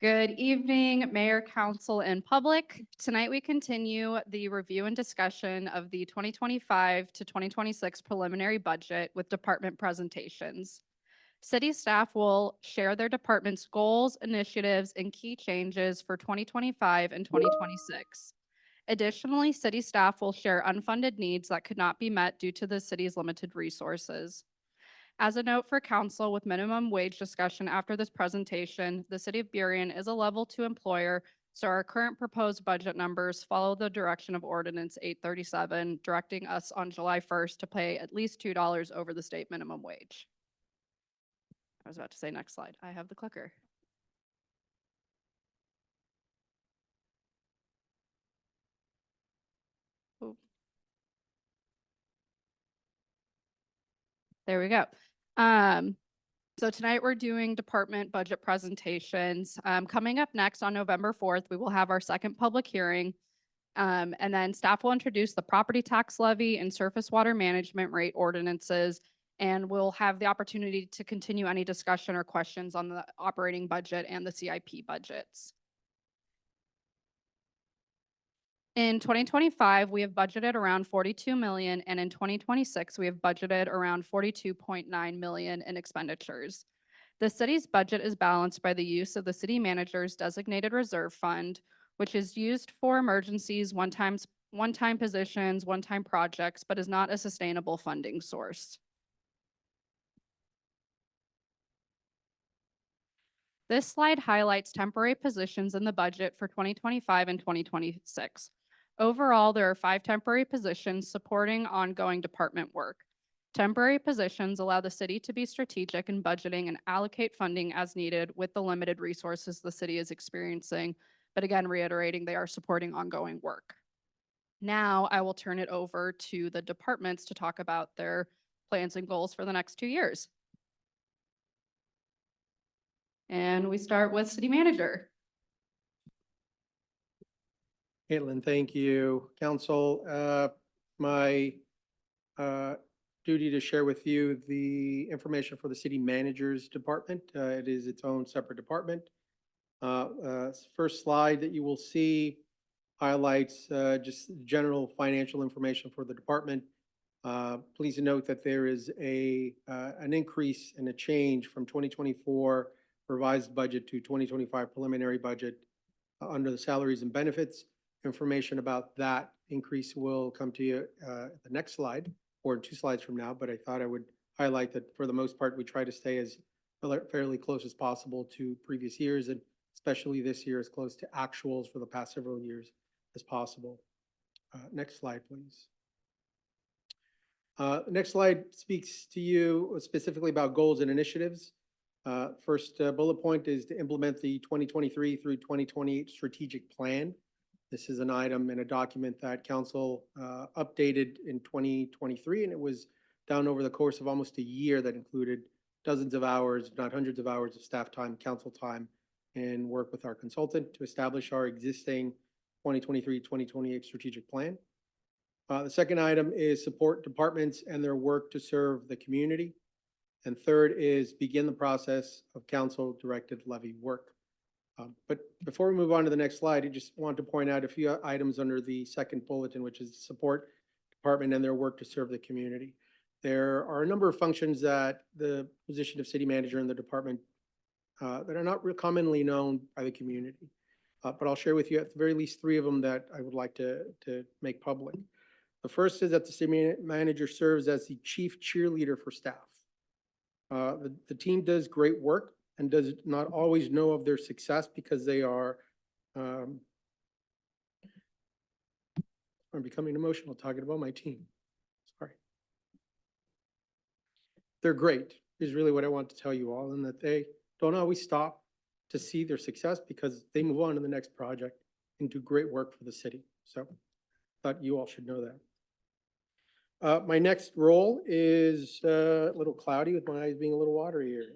Good evening, Mayor, Council, and public. Tonight we continue the review and discussion of the 2025 to 2026 preliminary budget with department presentations. City staff will share their department's goals, initiatives, and key changes for 2025 and 2026. Additionally, city staff will share unfunded needs that could not be met due to the city's limited resources. As a note for council, with minimum wage discussion after this presentation, the city of Burien is a level 2 employer, so our current proposed budget numbers follow the direction of Ordinance 837, directing us on July 1st to pay at least $2 over the state minimum wage. I was about to say next slide. I have the clicker. Ooh. There we go. So tonight we're doing department budget presentations. Coming up next on November 4th, we will have our second public hearing. And then staff will introduce the property tax levy and surface water management rate ordinances. And we'll have the opportunity to continue any discussion or questions on the operating budget and the CIP budgets. In 2025, we have budgeted around 42 million, and in 2026, we have budgeted around 42.9 million in expenditures. The city's budget is balanced by the use of the city manager's designated reserve fund, which is used for emergencies, one-time positions, one-time projects, but is not a sustainable funding source. This slide highlights temporary positions in the budget for 2025 and 2026. Overall, there are 5 temporary positions supporting ongoing department work. Temporary positions allow the city to be strategic in budgeting and allocate funding as needed with the limited resources the city is experiencing, but again, reiterating they are supporting ongoing work. Now I will turn it over to the departments to talk about their plans and goals for the next 2 years. And we start with city manager. Caitlin, thank you. Council, my duty to share with you the information for the city manager's department. It is its own separate department. First slide that you will see highlights just general financial information for the department. Please note that there is an increase and a change from 2024 revised budget to 2025 preliminary budget under the salaries and benefits. Information about that increase will come to you at the next slide or 2 slides from now, but I thought I would highlight that for the most part, we try to stay as fairly close as possible to previous years, and especially this year as close to actuals for the past several years as possible. Next slide, please. Next slide speaks to you specifically about goals and initiatives. First bullet point is to implement the 2023 through 2028 strategic plan. This is an item in a document that council updated in 2023, and it was done over the course of almost a year that included dozens of hours, if not hundreds of hours of staff time, council time, and work with our consultant to establish our existing 2023-2028 strategic plan. The second item is support departments and their work to serve the community. And third is begin the process of council-directed levy work. But before we move on to the next slide, I just want to point out a few items under the second bulletin, which is support department and their work to serve the community. There are a number of functions that the position of city manager in the department that are not commonly known by the community. But I'll share with you at the very least 3 of them that I would like to make public. The first is that the city manager serves as the chief cheerleader for staff. The team does great work and does not always know of their success because they are, I'm becoming emotional talking about my team. Sorry. They're great is really what I want to tell you all, and that they don't always stop to see their success because they move on to the next project and do great work for the city. So I thought you all should know that. My next role is a little cloudy with my eyes being a little watery here.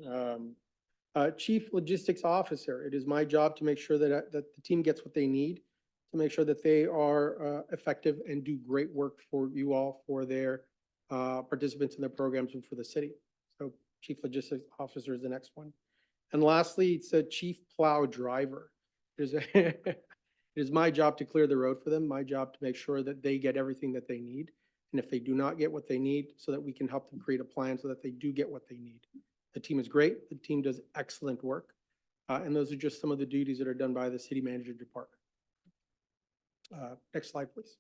Chief Logistics Officer. It is my job to make sure that the team gets what they need, to make sure that they are effective and do great work for you all, for their participants in their programs and for the city. So Chief Logistics Officer is the next one. And lastly, it's a chief plow driver. There's a, it is my job to clear the road for them, my job to make sure that they get everything that they need. And if they do not get what they need, so that we can help them create a plan so that they do get what they need. The team is great. The team does excellent work. And those are just some of the duties that are done by the city manager department. Next slide, please.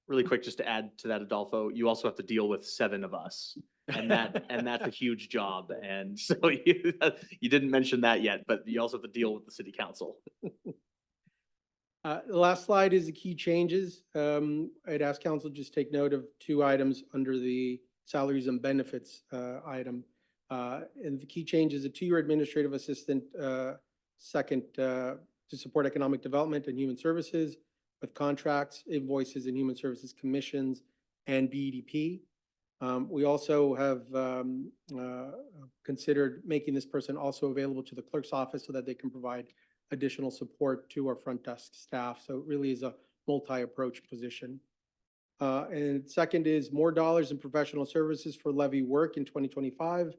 Really quick, just to add to that, Adolfo, you also have to deal with 7 of us. And that's a huge job. And so you didn't mention that yet, but you also have to deal with the city council. The last slide is the key changes. I'd ask council just take note of 2 items under the salaries and benefits item. And the key change is a 2-year administrative assistant, second to support economic development and human services with contracts, invoices, and human services commissions and BEDP. We also have considered making this person also available to the clerk's office so that they can provide additional support to our front desk staff. So it really is a multi-approach position. And second is more dollars in professional services for levy work in 2025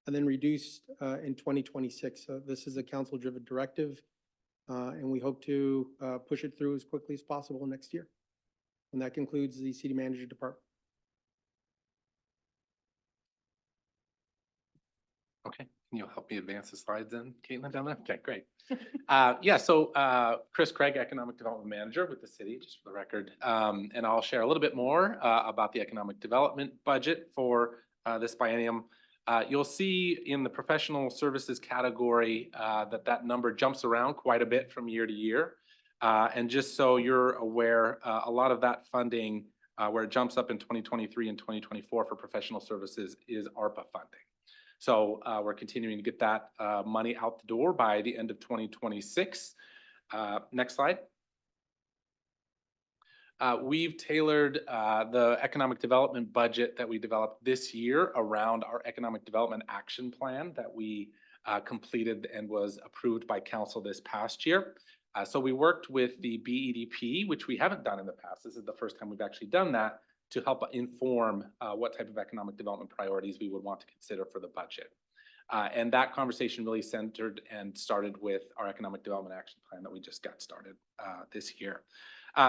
and then reduced in 2026. So this is a council-driven directive, and we hope to push it through as quickly as possible next year. And that concludes the city manager department. Okay, can you help me advance the slides then, Caitlin, down there? Okay, great. Chris Craig, Economic Development Manager with the city, just for the record. And I'll share a little bit more about the economic development budget for this biennium. You'll see in the professional services category that number jumps around quite a bit from year to year. And just so you're aware, a lot of that funding where it jumps up in 2023 and 2024 for professional services is ARPA funding. So we're continuing to get that money out the door by the end of 2026. Next slide. We've tailored the economic development budget that we developed this year around our economic development action plan that we completed and was approved by council this past year. So we worked with the BEDP, which we haven't done in the past. This is the first time we've actually done that, to help inform what type of economic development priorities we would want to consider for the budget. And that conversation really centered and started with our economic development action plan that we just got started this year.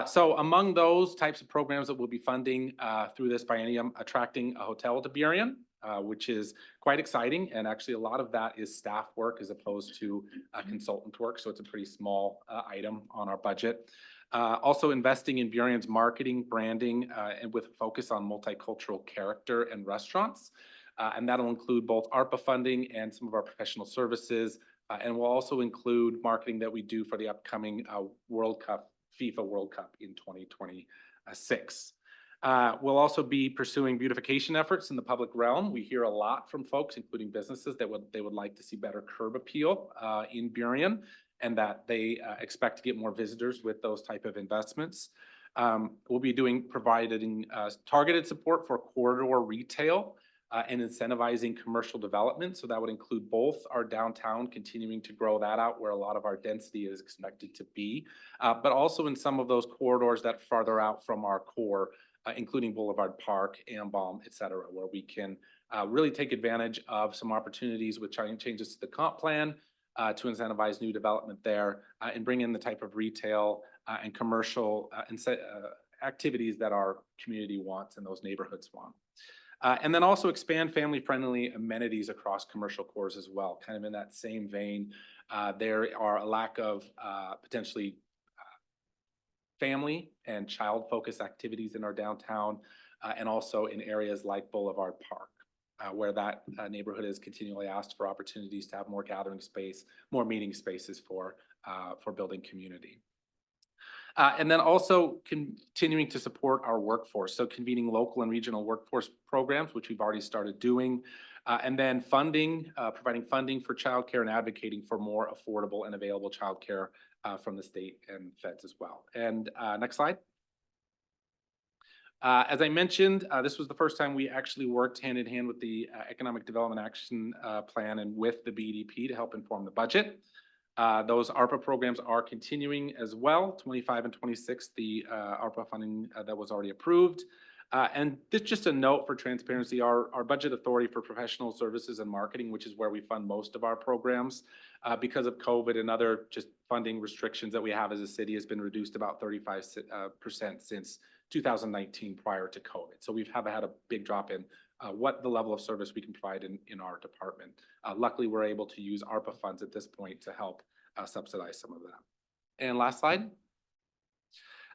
So among those types of programs that we'll be funding through this biennium, attracting a hotel to Burien, which is quite exciting. And actually a lot of that is staff work as opposed to consultant work. So it's a pretty small item on our budget. Also investing in Burien's marketing, branding, and with a focus on multicultural character and restaurants. And that'll include both ARPA funding and some of our professional services. And we'll also include marketing that we do for the upcoming World Cup, FIFA World Cup in 2026. We'll also be pursuing beautification efforts in the public realm. We hear a lot from folks, including businesses, that they would like to see better curb appeal in Burien, and that they expect to get more visitors with those type of investments. We'll be providing targeted support for corridor retail and incentivizing commercial development. So that would include both our downtown, continuing to grow that out where a lot of our density is expected to be, but also in some of those corridors that farther out from our core, including Boulevard Park, Ambom, et cetera, where we can really take advantage of some opportunities with changes to the comp plan to incentivize new development there and bring in the type of retail and commercial activities that our community wants and those neighborhoods want. And then also expand family-friendly amenities across commercial cores as well. Kind of in that same vein, there are a lack of potentially family and child-focused activities in our downtown and also in areas like Boulevard Park. Where that neighborhood is continually asked for opportunities to have more gathering space, more meeting spaces for building community. And then also continuing to support our workforce. So convening local and regional workforce programs, which we've already started doing. And then providing funding for childcare and advocating for more affordable and available childcare from the state and feds as well. And next slide. As I mentioned, this was the first time we actually worked hand in hand with the Economic Development Action Plan and with the BEDP to help inform the budget. Those ARPA programs are continuing as well, 25 and 26, the ARPA funding that was already approved. And this just a note for transparency, our budget authority for professional services and marketing, which is where we fund most of our programs, because of COVID and other just funding restrictions that we have as a city, has been reduced about 35% since 2019 prior to COVID. So we've had a big drop in what the level of service we can provide in our department. Luckily, we're able to use ARPA funds at this point to help subsidize some of that. And last slide.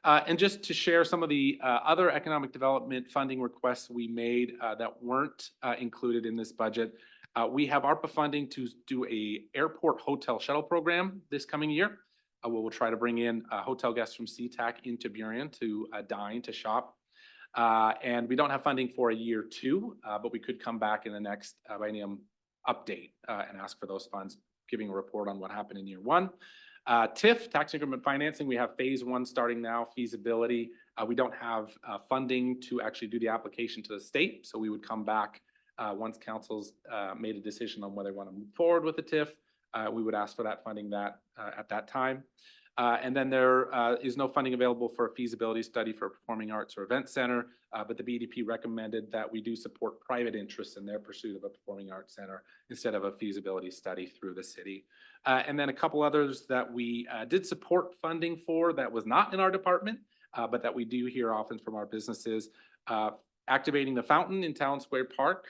And just to share some of the other economic development funding requests we made that weren't included in this budget. We have ARPA funding to do a airport hotel shuttle program this coming year. We'll try to bring in hotel guests from SeaTac into Burien to dine, to shop. And we don't have funding for a year 2, but we could come back in the next biennium update and ask for those funds, giving a report on what happened in year 1. TIF, tax increment financing, we have phase 1 starting now, feasibility. We don't have funding to actually do the application to the state, so we would come back once council's made a decision on whether they want to move forward with the TIF. We would ask for that funding at that time. And then there is no funding available for a feasibility study for a performing arts or event center, but the BDP recommended that we do support private interests in their pursuit of a performing arts center instead of a feasibility study through the city. And then a couple others that we did support funding for that was not in our department, but that we do hear often from our businesses. Activating the fountain in Town Square Park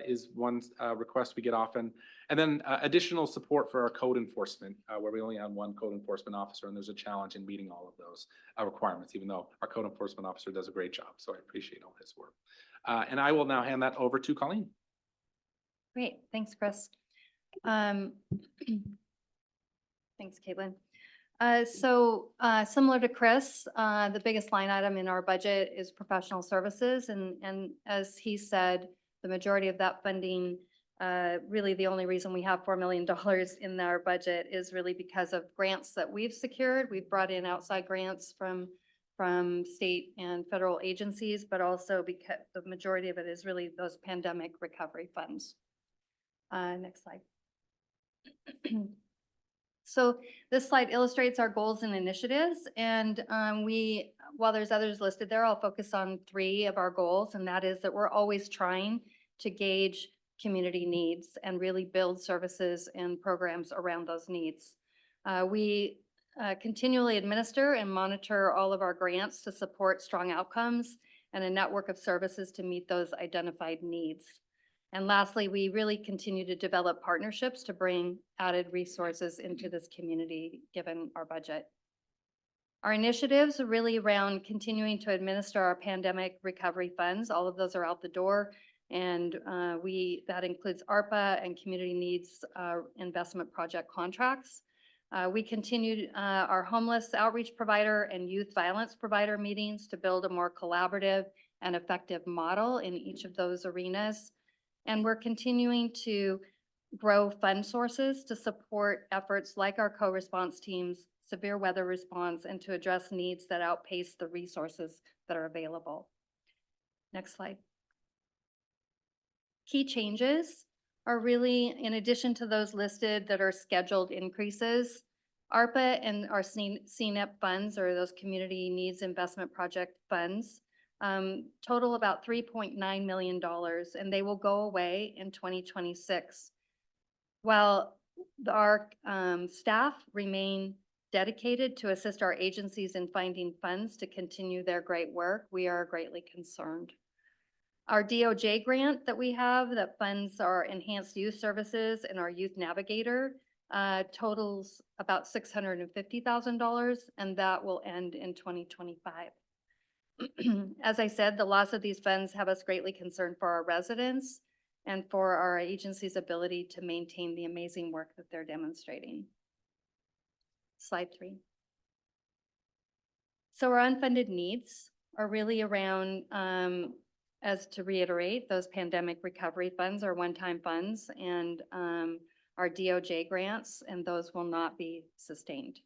is one request we get often. And then additional support for our code enforcement, where we only have one code enforcement officer, and there's a challenge in meeting all of those requirements, even though our code enforcement officer does a great job. So I appreciate all his work. And I will now hand that over to Colleen. Great, thanks, Chris. Thanks, Caitlin. Similar to Chris, the biggest line item in our budget is professional services. And as he said, the majority of that funding, really the only reason we have $4 million in our budget is really because of grants that we've secured. We've brought in outside grants from state and federal agencies, but also because the majority of it is really those pandemic recovery funds. Next slide. So this slide illustrates our goals and initiatives, and while there's others listed there, I'll focus on 3 of our goals, and that is that we're always trying to gauge community needs and really build services and programs around those needs. We continually administer and monitor all of our grants to support strong outcomes and a network of services to meet those identified needs. And lastly, we really continue to develop partnerships to bring added resources into this community, given our budget. Our initiatives are really around continuing to administer our pandemic recovery funds. All of those are out the door, and that includes ARPA and community needs investment project contracts. We continued our homeless outreach provider and youth violence provider meetings to build a more collaborative and effective model in each of those arenas. And we're continuing to grow fund sources to support efforts like our co-response teams, severe weather response, and to address needs that outpace the resources that are available. Next slide. Key changes are really, in addition to those listed that are scheduled increases, ARPA and our CNIP funds, or those community needs investment project funds, total about $3.9 million, and they will go away in 2026. While our staff remain dedicated to assist our agencies in finding funds to continue their great work, we are greatly concerned. Our DOJ grant that we have that funds our enhanced youth services and our youth navigator totals about $650,000, and that will end in 2025. As I said, the loss of these funds have us greatly concerned for our residents and for our agency's ability to maintain the amazing work that they're demonstrating. Slide 3. So our unfunded needs are really around, as to reiterate, those pandemic recovery funds are one-time funds, and our DOJ grants, and those will not be sustained.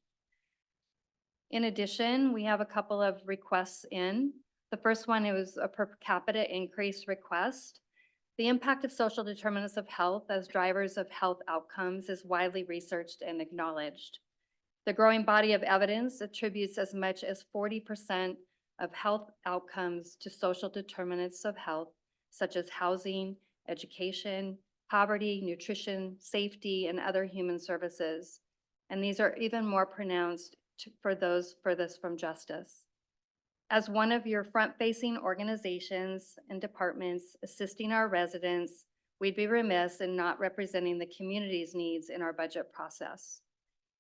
In addition, we have a couple of requests in. The first one, it was a per capita increase request. The impact of social determinants of health as drivers of health outcomes is widely researched and acknowledged. The growing body of evidence attributes as much as 40% of health outcomes to social determinants of health, such as housing, education, poverty, nutrition, safety, and other human services. And these are even more pronounced for those furthest from justice. As one of your front-facing organizations and departments assisting our residents, we'd be remiss in not representing the community's needs in our budget process.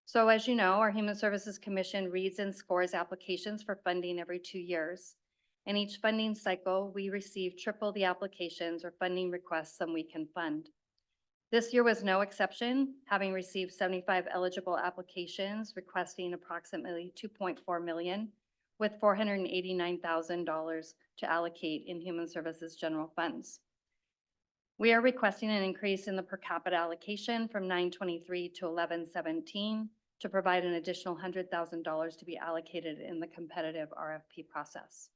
So as you know, our Human Services Commission reads and scores applications for funding every 2 years. In each funding cycle, we receive triple the applications or funding requests than we can fund. This year was no exception, having received 75 eligible applications requesting approximately 2.4 million, with $489,000 to allocate in Human Services general funds. We are requesting an increase in the per capita allocation from 923 to 1117 to provide an additional $100,000 to be allocated in the competitive RFP process.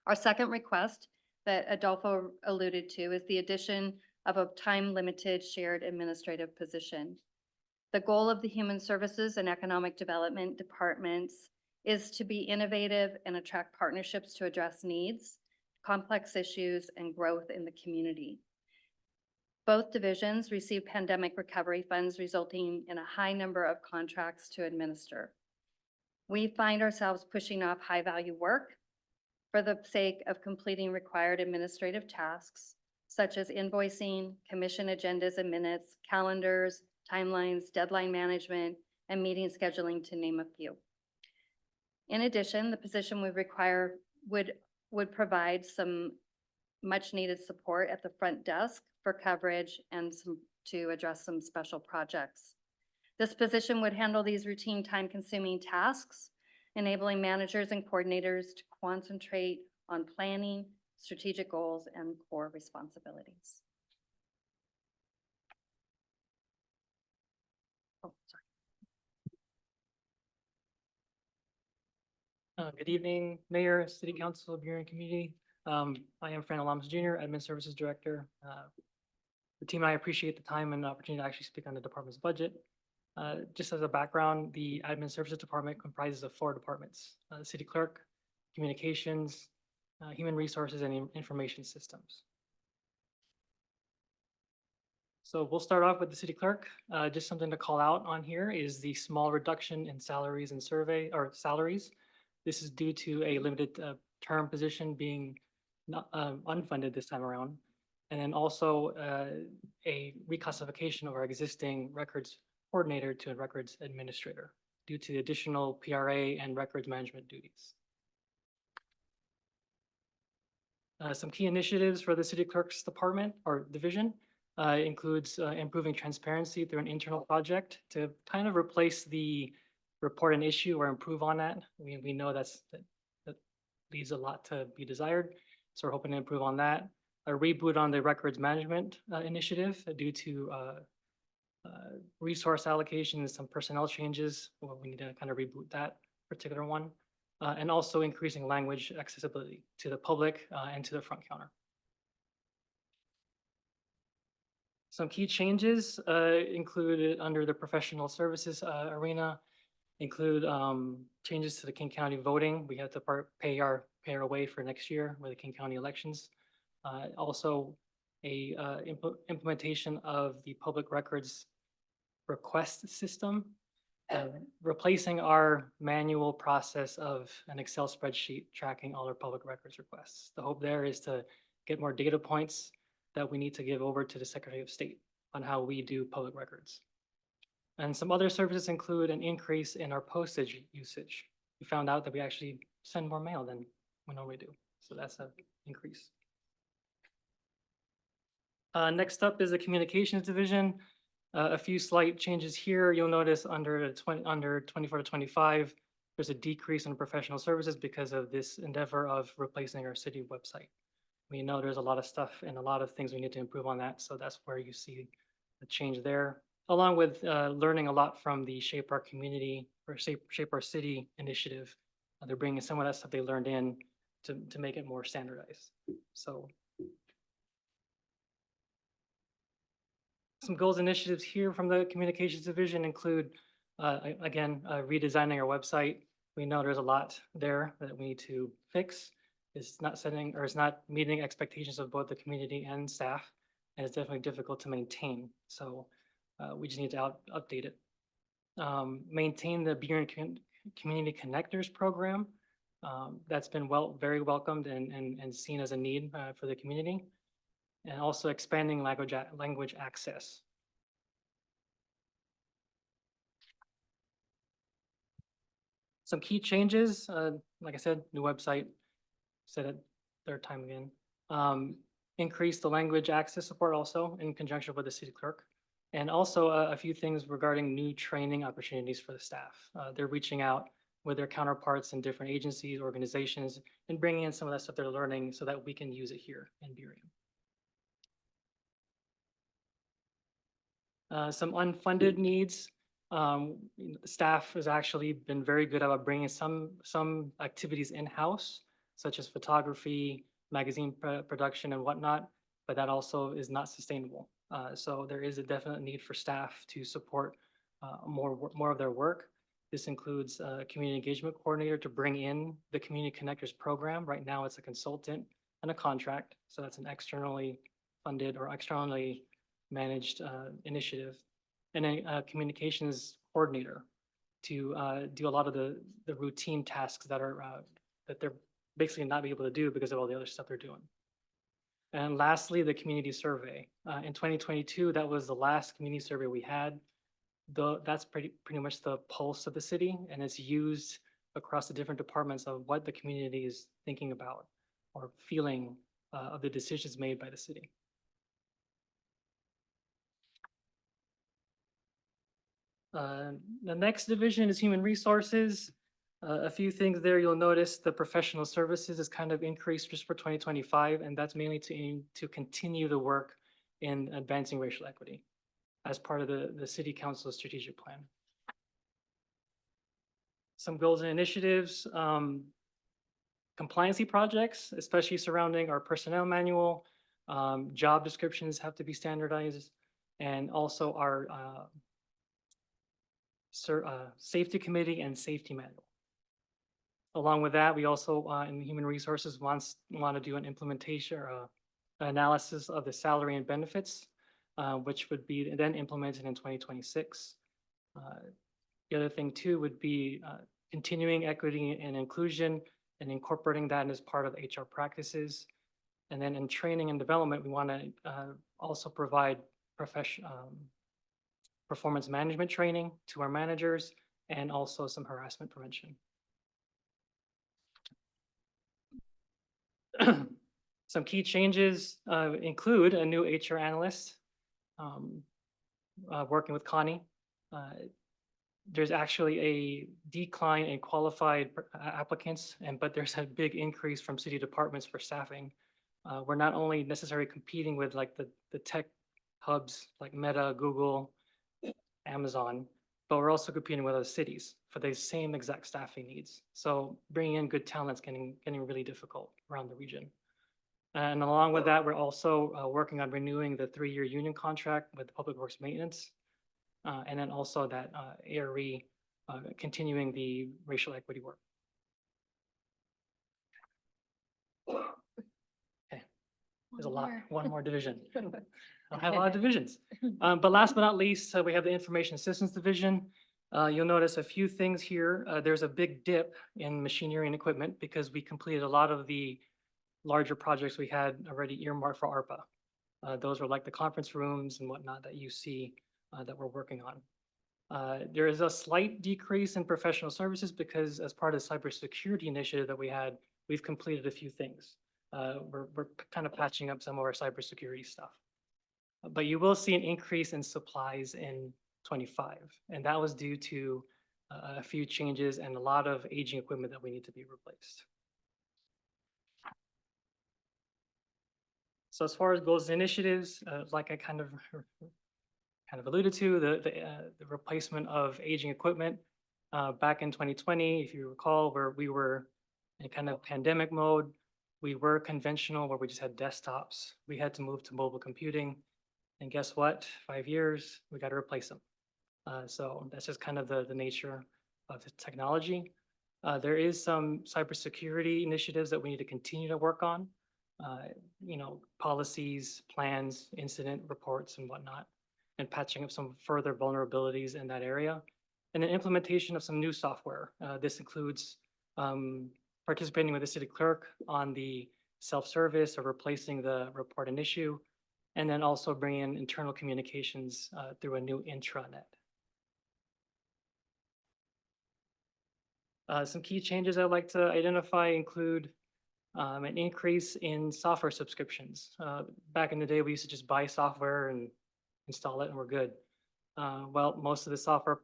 Our second request that Adolfo alluded to is the addition of a time-limited shared administrative position. The goal of the Human Services and Economic Development departments is to be innovative and attract partnerships to address needs, complex issues, and growth in the community. Both divisions receive pandemic recovery funds, resulting in a high number of contracts to administer. We find ourselves pushing off high-value work for the sake of completing required administrative tasks, such as invoicing, commission agendas and minutes, calendars, timelines, deadline management, and meeting scheduling, to name a few. In addition, the position would provide some much-needed support at the front desk for coverage and to address some special projects. This position would handle these routine time-consuming tasks, enabling managers and coordinators to concentrate on planning, strategic goals, and core responsibilities. Oh, sorry. Good evening, Mayor, City Council, Burien Community. I am Fran Alamas Jr., Admin Services Director. The team and I appreciate the time and opportunity to actually speak on the department's budget. Just as a background, the Admin Services Department comprises of 4 departments: the City Clerk, Communications, Human Resources, and Information Systems. So we'll start off with the City Clerk. Just something to call out on here is the small reduction in salaries and salaries. This is due to a limited term position being not unfunded this time around. And then also a reclassification of our existing records coordinator to a records administrator due to additional PRA and records management duties. Some key initiatives for the City Clerk's department or division includes improving transparency through an internal project to kind of replace the report an issue or improve on that. We know that leaves a lot to be desired, so we're hoping to improve on that. A reboot on the records management initiative due to resource allocation and some personnel changes. Well, we need to kind of reboot that particular one. And also increasing language accessibility to the public and to the front counter. Some key changes included under the professional services arena include changes to the King County voting. We have to pay our way for next year with the King County elections. Also a implementation of the public records request system, replacing our manual process of an Excel spreadsheet tracking all our public records requests. The hope there is to get more data points that we need to give over to the Secretary of State on how we do public records. And some other services include an increase in our postage usage. We found out that we actually send more mail than we normally do. So that's an increase. Next up is the communications division. A few slight changes here. You'll notice under 24 to 25, there's a decrease in professional services because of this endeavor of replacing our city website. We know there's a lot of stuff and a lot of things we need to improve on that. So that's where you see the change there, along with learning a lot from the Shape Our Community or Shape Our City initiative. They're bringing some of that stuff they learned in to make it more standardized. So some goals initiatives here from the communications division include, again, redesigning our website. We know there's a lot there that we need to fix. It's not setting, or it's not meeting expectations of both the community and staff, and it's definitely difficult to maintain. So we just need to update it. Maintain the Burien Community Connectors program. That's been very welcomed and seen as a need for the community. And also expanding language access. Some key changes, like I said, new website, said it third time again. Increase the language access support also in conjunction with the city clerk. And also a few things regarding new training opportunities for the staff. They're reaching out with their counterparts in different agencies, organizations, and bringing in some of that stuff they're learning so that we can use it here in Burien. Some unfunded needs. The staff has actually been very good about bringing some activities in-house, such as photography, magazine production and whatnot, but that also is not sustainable. So there is a definite need for staff to support more of their work. This includes a community engagement coordinator to bring in the Community Connectors program. Right now it's a consultant and a contract. So that's an externally funded or externally managed initiative. And a communications coordinator to do a lot of the routine tasks that they're basically not be able to do because of all the other stuff they're doing. And lastly, the community survey. In 2022, that was the last community survey we had. That's pretty much the pulse of the city, and it's used across the different departments of what the community is thinking about or feeling of the decisions made by the city. The next division is human resources. A few things there you'll notice the professional services is kind of increased just for 2025, and that's mainly to continue the work in advancing racial equity as part of the city council's strategic plan. Some goals and initiatives, compliancy projects, especially surrounding our personnel manual, job descriptions have to be standardized, and also our safety committee and safety manual. Along with that, we also in human resources want to do an implementation or analysis of the salary and benefits, which would be then implemented in 2026. The other thing too would be continuing equity and inclusion and incorporating that as part of HR practices. And then in training and development, we want to also provide performance management training to our managers and also some harassment prevention. Some key changes include a new HR analyst working with Connie. There's actually a decline in qualified applicants, but there's a big increase from city departments for staffing. We're not only necessarily competing with like the tech hubs like Meta, Google, Amazon, but we're also competing with other cities for the same exact staffing needs. So bringing in good talent is getting really difficult around the region. And along with that, we're also working on renewing the 3-year union contract with Public Works Maintenance. And then also that ARE continuing the racial equity work. Okay, there's a lot, one more division. I have a lot of divisions. But last but not least, we have the Information Systems Division. You'll notice a few things here. There's a big dip in machinery and equipment because we completed a lot of the larger projects we had already earmarked for ARPA. Those were like the conference rooms and whatnot that you see that we're working on. There is a slight decrease in professional services because as part of the cybersecurity initiative that we had, we've completed a few things. We're kind of patching up some of our cybersecurity stuff. But you will see an increase in supplies in 25, and that was due to a few changes and a lot of aging equipment that we need to be replaced. So as far as goals and initiatives, like I kind of alluded to, the replacement of aging equipment back in 2020, if you recall, where we were in kind of pandemic mode, we were conventional where we just had desktops. We had to move to mobile computing. And guess what? 5 years, we got to replace them. So that's just kind of the nature of the technology. There is some cybersecurity initiatives that we need to continue to work on. Policies, plans, incident reports and whatnot, and patching up some further vulnerabilities in that area. And then implementation of some new software. This includes participating with the city clerk on the self-service or replacing the report and issue, and then also bringing in internal communications through a new intranet. Some key changes I'd like to identify include an increase in software subscriptions. Back in the day, we used to just buy software and install it and we're good. Well, most of the software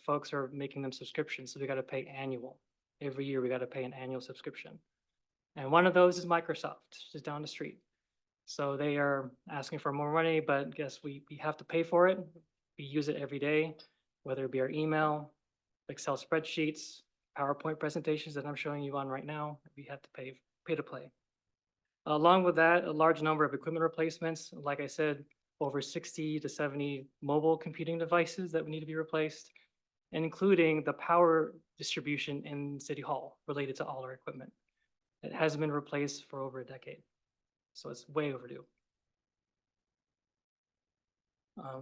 folks are making them subscriptions, so we got to pay annual. Every year, we got to pay an annual subscription. And one of those is Microsoft, just down the street. So they are asking for more money, but guess we have to pay for it. We use it every day, whether it be our email, Excel spreadsheets, PowerPoint presentations that I'm showing you on right now. We have to pay to play. Along with that, a large number of equipment replacements. Like I said, over 60 to 70 mobile computing devices that need to be replaced, and including the power distribution in City Hall related to all our equipment. It hasn't been replaced for over a decade, so it's way overdue.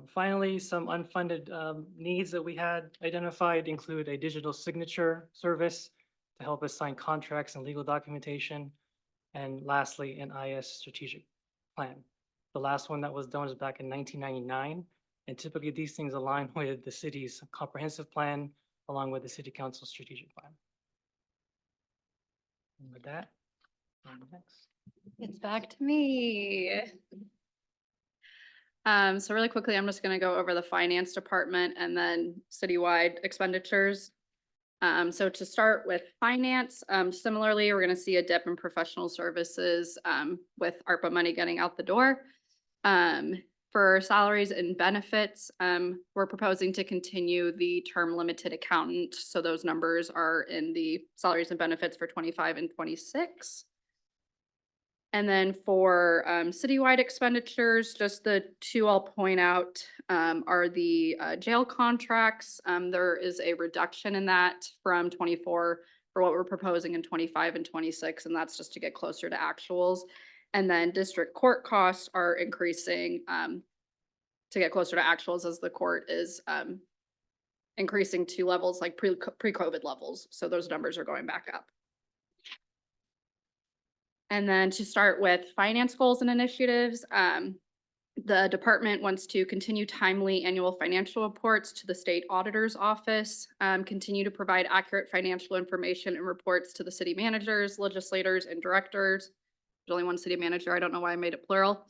Finally, some unfunded needs that we had identified include a digital signature service to help us sign contracts and legal documentation. And lastly, an IS strategic plan. The last one that was done was back in 1999. And typically these things align with the city's comprehensive plan along with the city council strategic plan. And with that, on next. It's back to me. So really quickly, I'm just gonna go over the finance department and then citywide expenditures. So to start with finance, similarly, we're gonna see a dip in professional services, with ARPA money getting out the door. For salaries and benefits, we're proposing to continue the term limited accountant. So those numbers are in the salaries and benefits for 25 and 26. And then for citywide expenditures, just the two I'll point out are the jail contracts. There is a reduction in that from 24 for what we're proposing in 25 and 26, and that's just to get closer to actuals. And then district court costs are increasing to get closer to actuals as the court is increasing to levels like pre-COVID levels. So those numbers are going back up. And then to start with finance goals and initiatives, the department wants to continue timely annual financial reports to the state auditor's office, continue to provide accurate financial information and reports to the city managers, legislators, and directors. There's only one city manager. I don't know why I made it plural.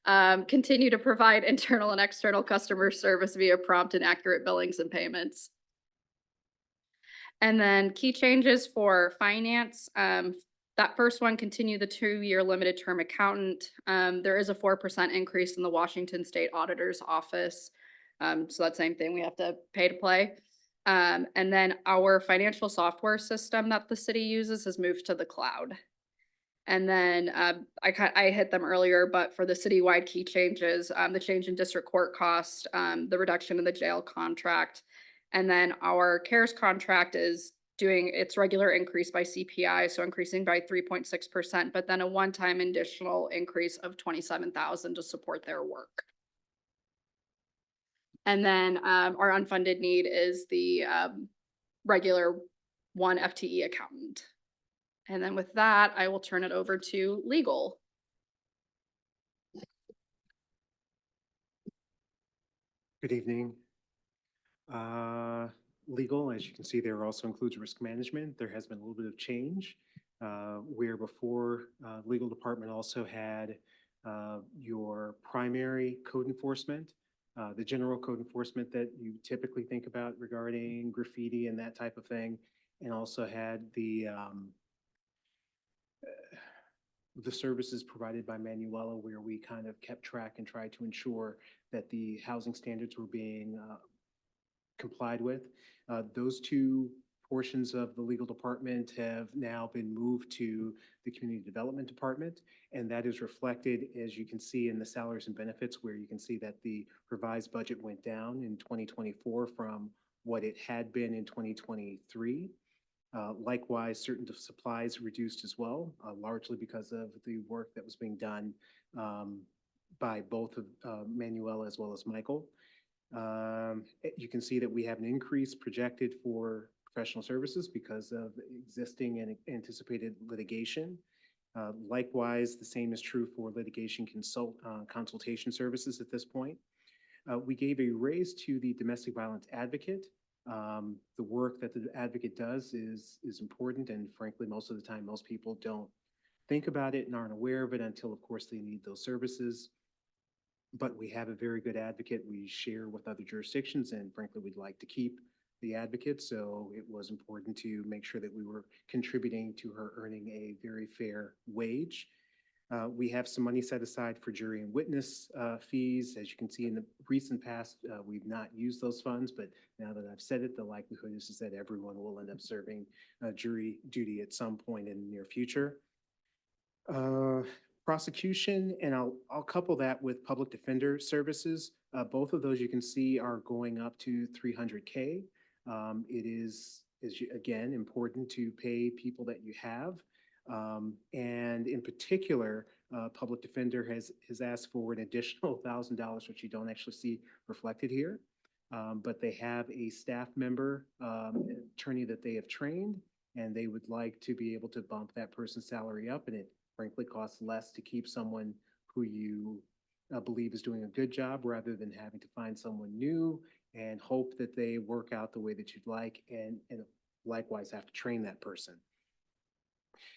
Continue to provide internal and external customer service via prompt and accurate billings and payments. And then key changes for finance. That first one, continue the 2-year limited term accountant. There is a 4% increase in the Washington State Auditor's Office. So that same thing, we have to pay to play. And then our financial software system that the city uses has moved to the cloud. And then I hit them earlier, but for the citywide key changes, the change in district court cost, the reduction in the jail contract, and then our CARES contract is doing its regular increase by CPI, so increasing by 3.6%, but then a one-time additional increase of 27,000 to support their work. And then our unfunded need is the regular one FTE accountant. And then with that, I will turn it over to legal. Good evening. Legal, as you can see, there also includes risk management. There has been a little bit of change where before legal department also had your primary code enforcement, the general code enforcement that you typically think about regarding graffiti and that type of thing, and also had the services provided by Manuela, where we kind of kept track and tried to ensure that the housing standards were being complied with. Those two portions of the legal department have now been moved to the community development department, and that is reflected, as you can see, in the salaries and benefits, where you can see that the revised budget went down in 2024 from what it had been in 2023. Likewise, certain supplies reduced as well, largely because of the work that was being done by both of Manuela as well as Michael. You can see that we have an increase projected for professional services because of existing and anticipated litigation. Likewise, the same is true for litigation consultation services at this point. We gave a raise to the domestic violence advocate. The work that the advocate does is important, and frankly, most of the time, most people don't think about it and aren't aware of it until, of course, they need those services. But we have a very good advocate we share with other jurisdictions, and frankly, we'd like to keep the advocate. So it was important to make sure that we were contributing to her earning a very fair wage. We have some money set aside for jury and witness fees. As you can see in the recent past, we've not used those funds, but now that I've said it, the likelihood is that everyone will end up serving jury duty at some point in the near future. Prosecution, and I'll couple that with public defender services. Both of those you can see are going up to 300K. It is again important to pay people that you have. And in particular, public defender has asked for an additional $1,000, which you don't actually see reflected here. But they have a staff member, attorney that they have trained, and they would like to be able to bump that person's salary up, and it frankly costs less to keep someone who you believe is doing a good job rather than having to find someone new and hope that they work out the way that you'd like, and likewise have to train that person.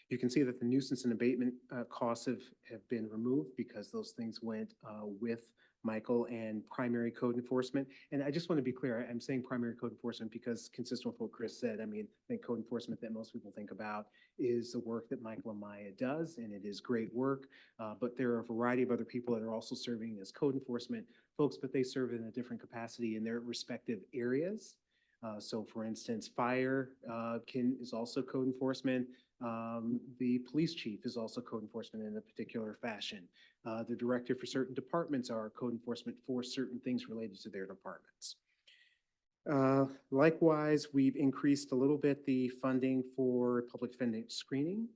You can see that the nuisance and abatement costs have been removed because those things went with Michael and primary code enforcement. And I just want to be clear, I'm saying primary code enforcement because consistent with what Chris said, I mean, I think code enforcement that most people think about is the work that Michael and Maya does, and it is great work. But there are a variety of other people that are also serving as code enforcement folks, but they serve in a different capacity in their respective areas. So for instance, fire is also code enforcement. The police chief is also code enforcement in a particular fashion. The director for certain departments are code enforcement for certain things related to their departments. Likewise, we've increased a little bit the funding for public defendant screening,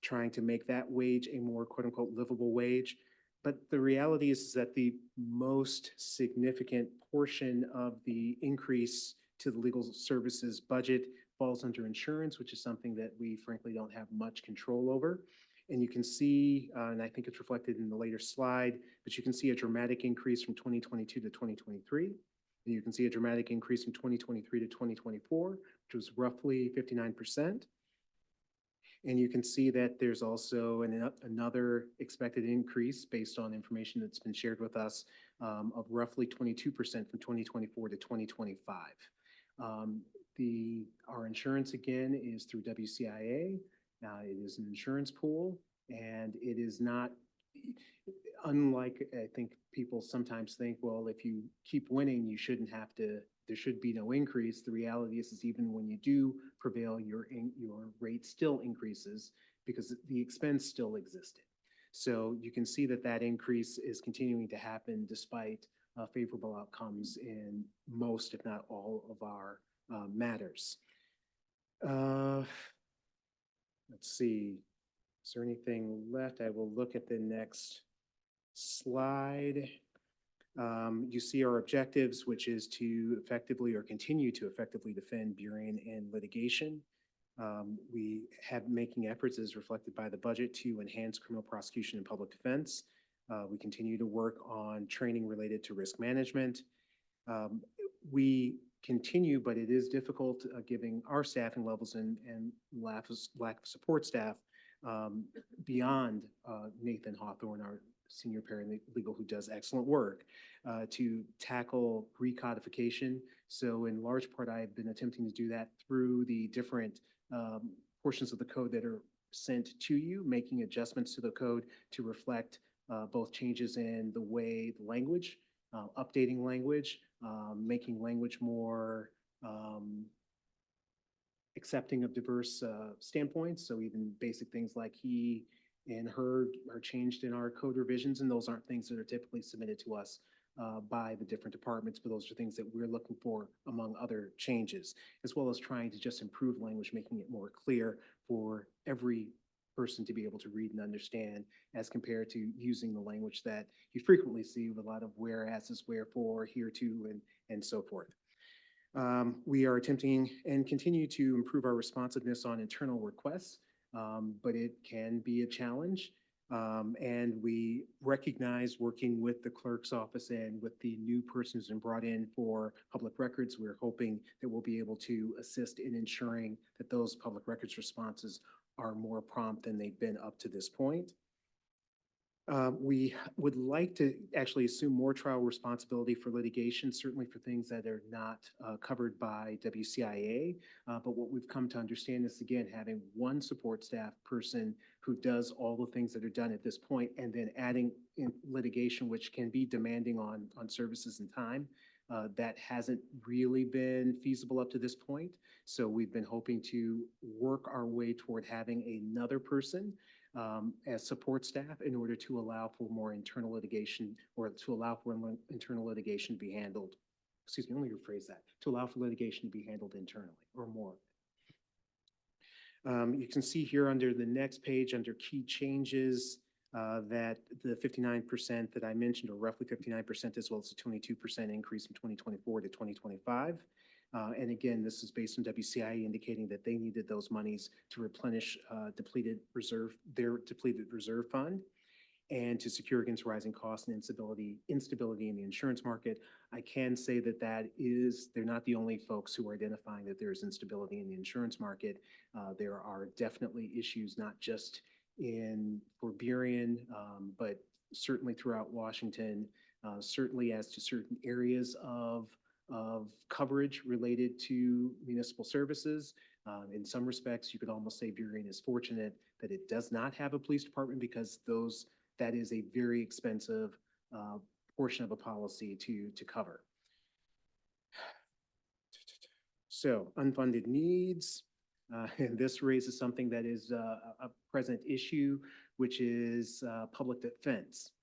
trying to make that wage a more quote unquote livable wage. But the reality is that the most significant portion of the increase to the legal services budget falls under insurance, which is something that we frankly don't have much control over. And you can see, and I think it's reflected in the later slide, but you can see a dramatic increase from 2022 to 2023. And you can see a dramatic increase from 2023 to 2024, which was roughly 59%. And you can see that there's also another expected increase based on information that's been shared with us of roughly 22% from 2024 to 2025. Our insurance again is through WCIA. It is an insurance pool, and it is not, unlike I think people sometimes think, well, if you keep winning, you shouldn't have to, there should be no increase. The reality is even when you do prevail, your rate still increases because the expense still existed. So you can see that that increase is continuing to happen despite favorable outcomes in most, if not all, of our matters. Let's see, is there anything left? I will look at the next slide. You see our objectives, which is to effectively or continue to effectively defend Burien in litigation. We have making efforts as reflected by the budget to enhance criminal prosecution and public defense. We continue to work on training related to risk management. We continue, but it is difficult giving our staffing levels and lack of support staff beyond Nathan Hawthorne, our senior paralegal who does excellent work, to tackle recodification. So in large part, I've been attempting to do that through the different portions of the code that are sent to you, making adjustments to the code to reflect both changes in the way the language, updating language, making language more accepting of diverse standpoints. So even basic things like he and her are changed in our code revisions, and those aren't things that are typically submitted to us by the different departments, but those are things that we're looking for among other changes, as well as trying to just improve language, making it more clear for every person to be able to read and understand, as compared to using the language that you frequently see with a lot of whereas, wherefore, hereto, and so forth. We are attempting and continue to improve our responsiveness on internal requests, but it can be a challenge. And we recognize, working with the clerk's office and with the new person who's been brought in for public records, we're hoping that we'll be able to assist in ensuring that those public records responses are more prompt than they've been up to this point. We would like to actually assume more trial responsibility for litigation, certainly for things that are not covered by WCIA. But what we've come to understand is, again, having one support staff person who does all the things that are done at this point, and then adding in litigation, which can be demanding on services and time. That hasn't really been feasible up to this point. So we've been hoping to work our way toward having another person as support staff in order to allow for more internal litigation, or to allow for internal litigation to be handled. Excuse me, let me rephrase that. To allow for litigation to be handled internally, or more. You can see here under the next page, under key changes, that the 59% that I mentioned, or roughly 59%, as well as a 22% increase from 2024 to 2025. And again, this is based on WCIA indicating that they needed those monies to replenish their depleted reserve fund, and to secure against rising costs and instability in the insurance market. I can say that they're not the only folks who are identifying that there's instability in the insurance market. There are definitely issues, not just for Burien, but certainly throughout Washington, certainly as to certain areas of coverage related to municipal services. In some respects, you could almost say Burien is fortunate that it does not have a police department, because that is a very expensive portion of a policy to cover. So unfunded needs, and this raises something that is a present issue, which is public defense.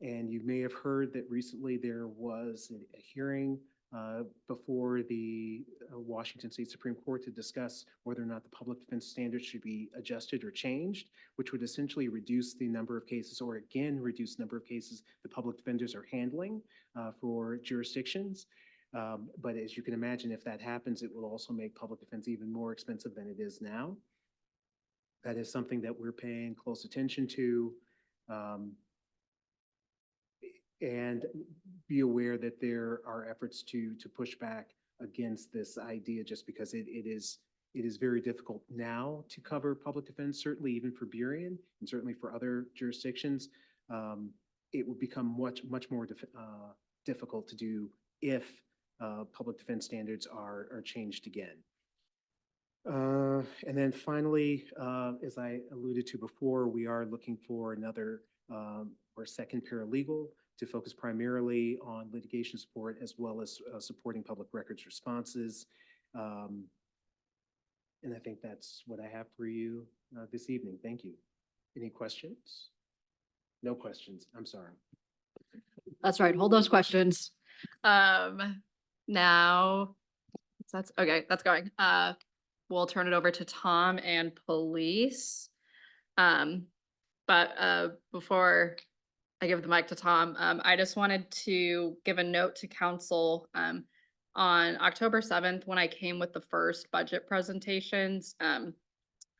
And you may have heard that recently there was a hearing before the Washington State Supreme Court to discuss whether or not the public defense standards should be adjusted or changed, which would essentially reduce the number of cases, or again, reduce the number of cases the public defenders are handling for jurisdictions. But as you can imagine, if that happens, it will also make public defense even more expensive than it is now. That is something that we're paying close attention to. And be aware that there are efforts to push back against this idea, just because it is very difficult now to cover public defense, certainly even for Burien, and certainly for other jurisdictions. It would become much more difficult to do if public defense standards are changed again. And then finally, as I alluded to before, we are looking for another or second paralegal to focus primarily on litigation support, as well as supporting public records responses. And I think that's what I have for you this evening. Thank you. Any questions? No questions. I'm sorry. That's right. Hold those questions. Now, that's okay. That's going. We'll turn it over to Tom and police. But before I give the mic to Tom, I just wanted to give a note to council. On October 7th, when I came with the first budget presentations,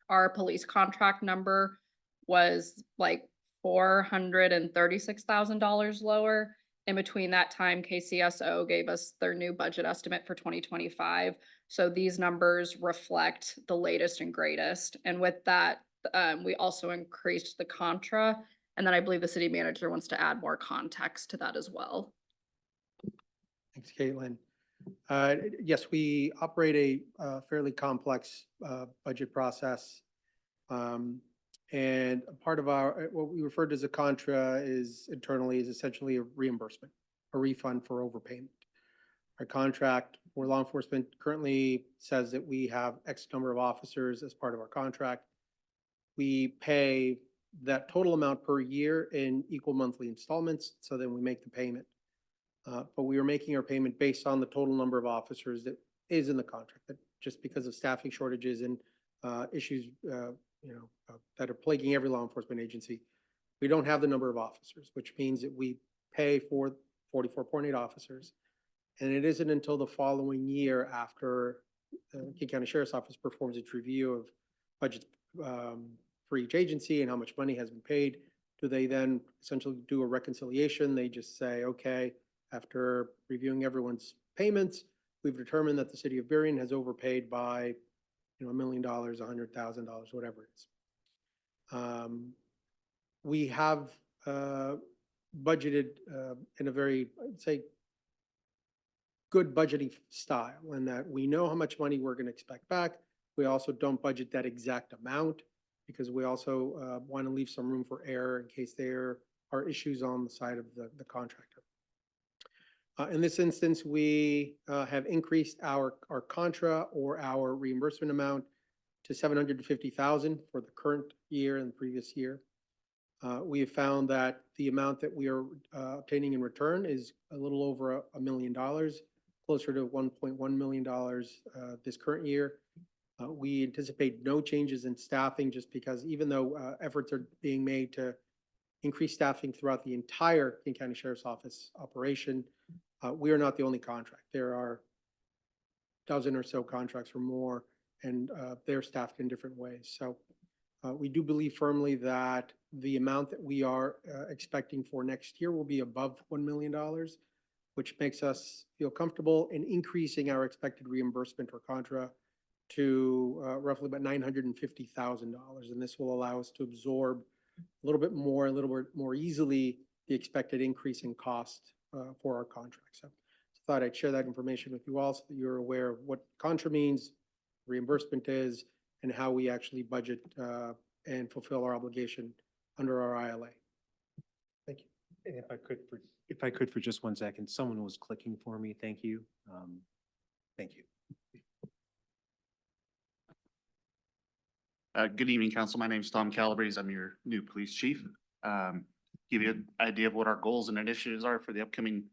our police contract number was like $436,000 lower. In between that time, KCSO gave us their new budget estimate for 2025. So these numbers reflect the latest and greatest. And with that, we also increased the contra. And then I believe the city manager wants to add more context to that as well. Thanks, Caitlin. Yes, we operate a fairly complex budget process. And a part of what we refer to as a contra internally is essentially a reimbursement, a refund for overpayment. Our contract for law enforcement currently says that we have X number of officers as part of our contract. We pay that total amount per year in equal monthly installments. So then we make the payment But we are making our payment based on the total number of officers that is in the contract, that just because of staffing shortages and issues, that are plaguing every law enforcement agency. We don't have the number of officers, which means that we pay for 44.8 officers. And it isn't until the following year after the King County Sheriff's Office performs its review of budgets for each agency and how much money has been paid, do they then essentially do a reconciliation? They just say, okay, after reviewing everyone's payments, we've determined that the city of Burien has overpaid by, $1 million, $100,000, whatever it is. We have budgeted in a very, I'd say, good budgeting style, in that we know how much money we're going to expect back. We also don't budget that exact amount because we also want to leave some room for error in case there are issues on the side of the contractor. In this instance, we have increased our contra or our reimbursement amount to $750,000 for the current year and the previous year. We have found that the amount that we are obtaining in return is a little over $1 million, closer to $1.1 million this current year. We anticipate no changes in staffing, just because even though efforts are being made to increase staffing throughout the entire King County Sheriff's Office operation, we are not the only contract. There are a dozen or so contracts or more, and they're staffed in different ways. So we do believe firmly that the amount that we are expecting for next year will be above $1 million, which makes us feel comfortable in increasing our expected reimbursement for contra to roughly about $950,000. And this will allow us to absorb a little bit more easily the expected increase in cost for our contract. So I thought I'd share that information with you all so that you're aware of what contra means, reimbursement is, and how we actually budget and fulfill our obligation under our ILA. Thank you. And if I could for just 1 second, someone was clicking for me. Thank you. Thank you. Good evening, council. My name is Tom Calabrese. I'm your new police chief. Give you an idea of what our goals and initiatives are for the upcoming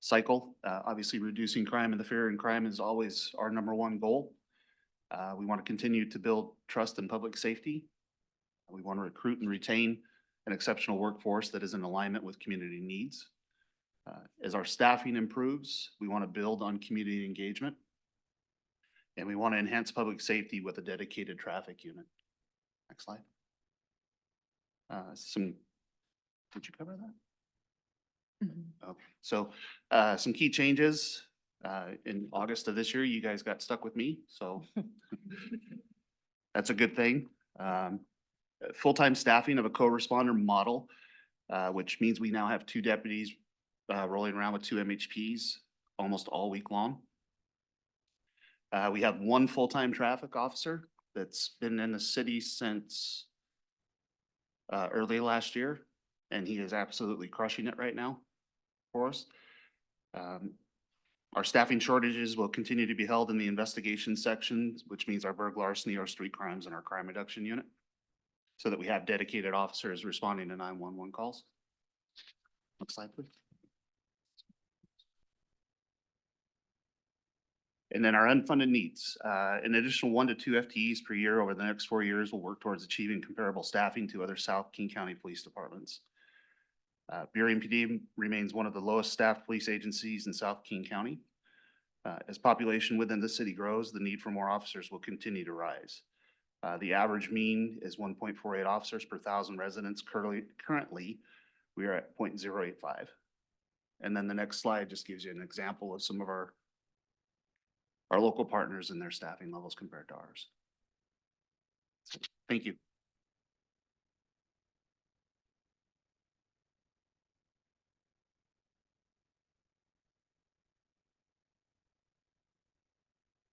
cycle. Obviously, reducing crime and the fear in crime is always our #1 goal. We want to continue to build trust in public safety. We want to recruit and retain an exceptional workforce that is in alignment with community needs. As our staffing improves, we want to build on community engagement. And we want to enhance public safety with a dedicated traffic unit. Next slide. Did you cover that? Okay, so some key changes. In August of this year, you guys got stuck with me, so that's a good thing. Full-time staffing of a co-responder model, which means we now have 2 deputies rolling around with 2 MHPs almost all week long. We have 1 full-time traffic officer that's been in the city since early last year, and he is absolutely crushing it right now for us. Our staffing shortages will continue to be held in the investigation sections, which means our burglar, larceny, our street crimes, and our crime reduction unit, so that we have dedicated officers responding to 911 calls. Next slide, please. And then our unfunded needs, an additional 1 to 2 FTEs per year over the next 4 years will work towards achieving comparable staffing to other South King County police departments. Burien PD remains one of the lowest staffed police agencies in South King County. As population within the city grows, the need for more officers will continue to rise. The average mean is 1.48 officers per 1,000 residents. Currently, we are at 0.085. And then the next slide just gives you an example of some of our local partners and their staffing levels compared to ours. Thank you.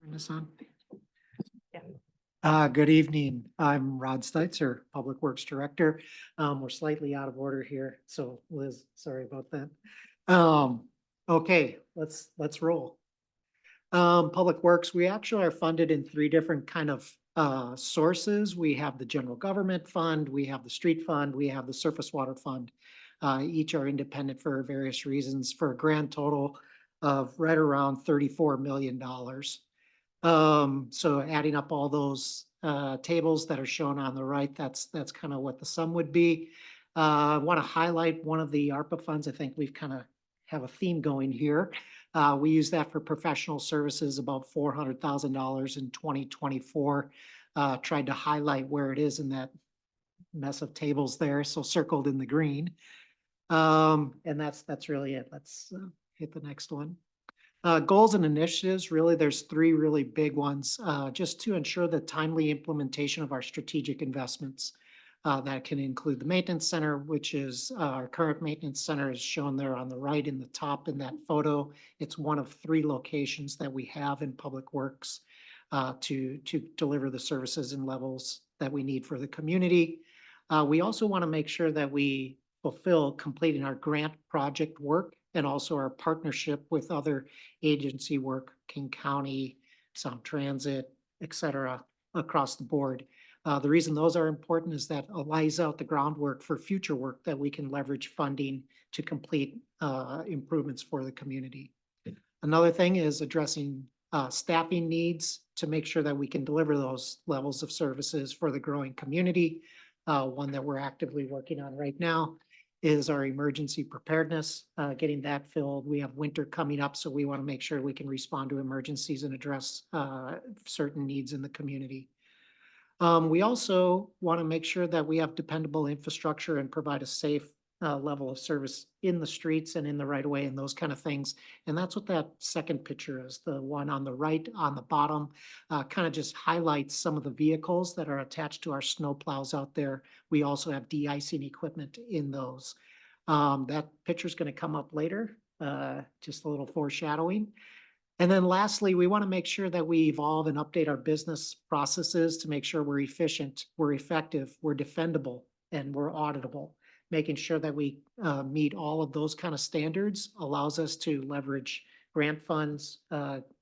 Turn this on. Good evening. I'm Rod Steitzer, Public Works Director. We're slightly out of order here, so Liz, sorry about that. Okay, let's roll. Public Works, we actually are funded in 3 different kind of sources. We have the general government fund, we have the street fund, we have the surface water fund. Each are independent for various reasons, for a grand total of right around $34 million. So adding up all those tables that are shown on the right, that's kind of what the sum would be. I want to highlight one of the ARPA funds. I think we've kind of have a theme going here. We use that for professional services, about $400,000 in 2024. Tried to highlight where it is in that mess of tables there, so circled in the green. And that's really it. Let's hit the next one. Goals and initiatives, really, there's three really big ones, just to ensure the timely implementation of our strategic investments. That can include the maintenance center, which is our current maintenance center is shown there on the right in the top in that photo. It's one of three locations that we have in Public Works to deliver the services and levels that we need for the community. We also want to make sure that we fulfill completing our grant project work and also our partnership with other agency work, King County, Sound Transit, et cetera, across the board. The reason those are important is that it lays out the groundwork for future work that we can leverage funding to complete improvements for the community. Another thing is addressing staffing needs to make sure that we can deliver those levels of services for the growing community. One that we're actively working on right now is our emergency preparedness, getting that filled. We have winter coming up, so we want to make sure we can respond to emergencies and address certain needs in the community. We also want to make sure that we have dependable infrastructure and provide a safe level of service in the streets and in the right of way and those kind of things. And that's what that second picture is. The one on the right on the bottom kind of just highlights some of the vehicles that are attached to our snow plows out there. We also have de-icing equipment in those. That picture is going to come up later, just a little foreshadowing. And then lastly, we want to make sure that we evolve and update our business processes to make sure we're efficient, we're effective, we're defendable, and we're auditable. Making sure that we meet all of those kind of standards allows us to leverage grant funds,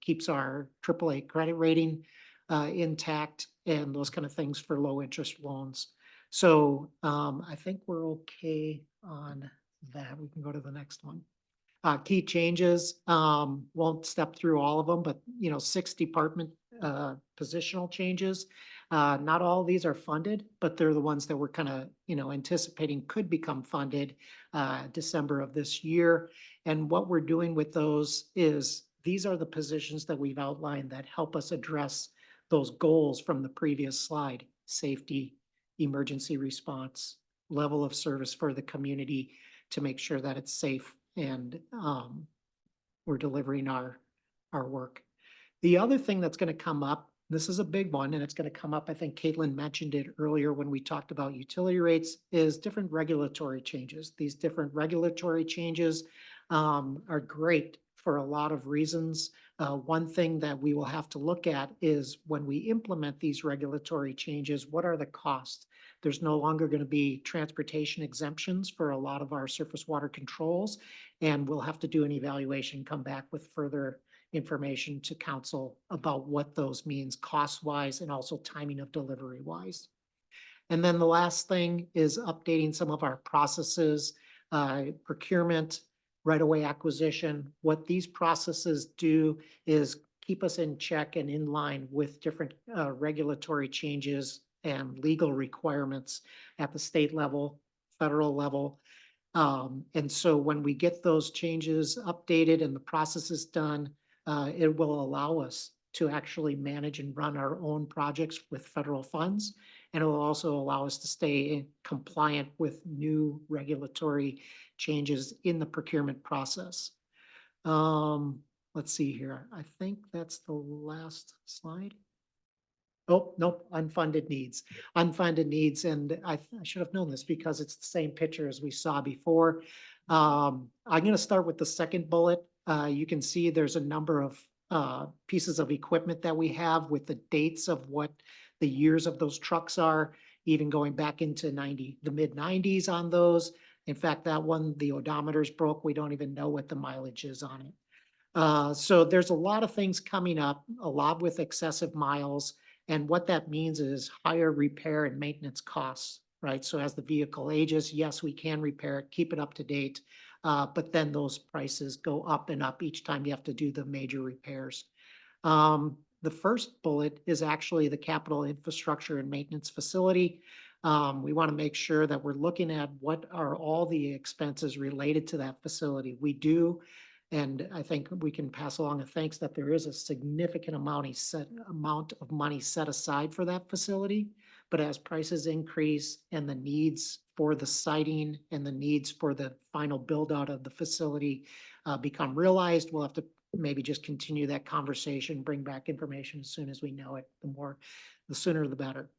keeps our AAA credit rating intact, and those kind of things for low interest loans. So I think we're okay on that. We can go to the next one. Key changes, won't step through all of them, but 6 department positional changes. Not all of these are funded, but they're the ones that we're kind of, anticipating could become funded December of this year. And what we're doing with those is these are the positions that we've outlined that help us address those goals from the previous slide: safety, emergency response, level of service for the community to make sure that it's safe and we're delivering our work. The other thing that's going to come up, this is a big one, and it's going to come up, I think Caitlin mentioned it earlier when we talked about utility rates, is different regulatory changes. These different regulatory changes are great for a lot of reasons. One thing that we will have to look at is when we implement these regulatory changes, what are the costs? There's no longer going to be transportation exemptions for a lot of our surface water controls, and we'll have to do an evaluation, come back with further information to council about what those means cost-wise and also timing of delivery-wise. And then the last thing is updating some of our processes, procurement, right-of-way acquisition. What these processes do is keep us in check and in line with different regulatory changes and legal requirements at the state level, federal level. And so when we get those changes updated and the processes done, it will allow us to actually manage and run our own projects with federal funds. And it will also allow us to stay compliant with new regulatory changes in the procurement process. Let's see here. I think that's the last slide. Oh, nope, unfunded needs. Unfunded needs, and I should have known this because it's the same picture as we saw before. I'm going to start with the second bullet. You can see there's a number of pieces of equipment that we have with the dates of what the years of those trucks are, even going back into the mid-90s on those. In fact, that one, the odometer's broke. We don't even know what the mileage is on it. So there's a lot of things coming up, a lot with excessive miles. And what that means is higher repair and maintenance costs right? So as the vehicle ages, yes, we can repair it, keep it up to date. But then those prices go up and up each time you have to do the major repairs. The first bullet is actually the capital infrastructure and maintenance facility. We want to make sure that we're looking at what are all the expenses related to that facility. We do, and I think we can pass along a thanks that there is a significant amount of money set aside for that facility. But as prices increase and the needs for the siting and the needs for the final build out of the facility become realized, we'll have to maybe just continue that conversation, bring back information as soon as we know it, the sooner the better.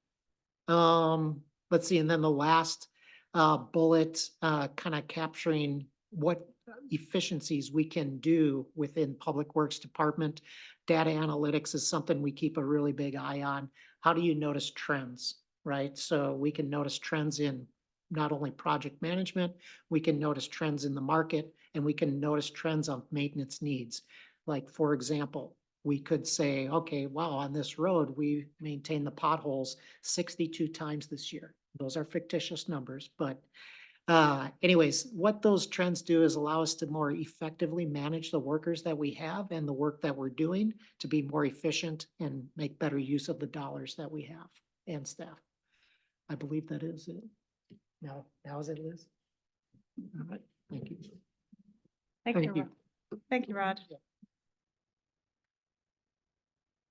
Let's see, and then the last bullet, kind of capturing what efficiencies we can do within Public Works Department. Data analytics is something we keep a really big eye on. How do you notice trends, right? So we can notice trends in not only project management, we can notice trends in the market, and we can notice trends of maintenance needs. Like, for example, we could say, okay, wow, on this road, we maintained the potholes 62 times this year. Those are fictitious numbers, but anyways, what those trends do is allow us to more effectively manage the workers that we have and the work that we're doing to be more efficient and make better use of the dollars that we have and staff. I believe that is it. Now is it, Liz? All right, thank you. Thank you. Thank you, Rod.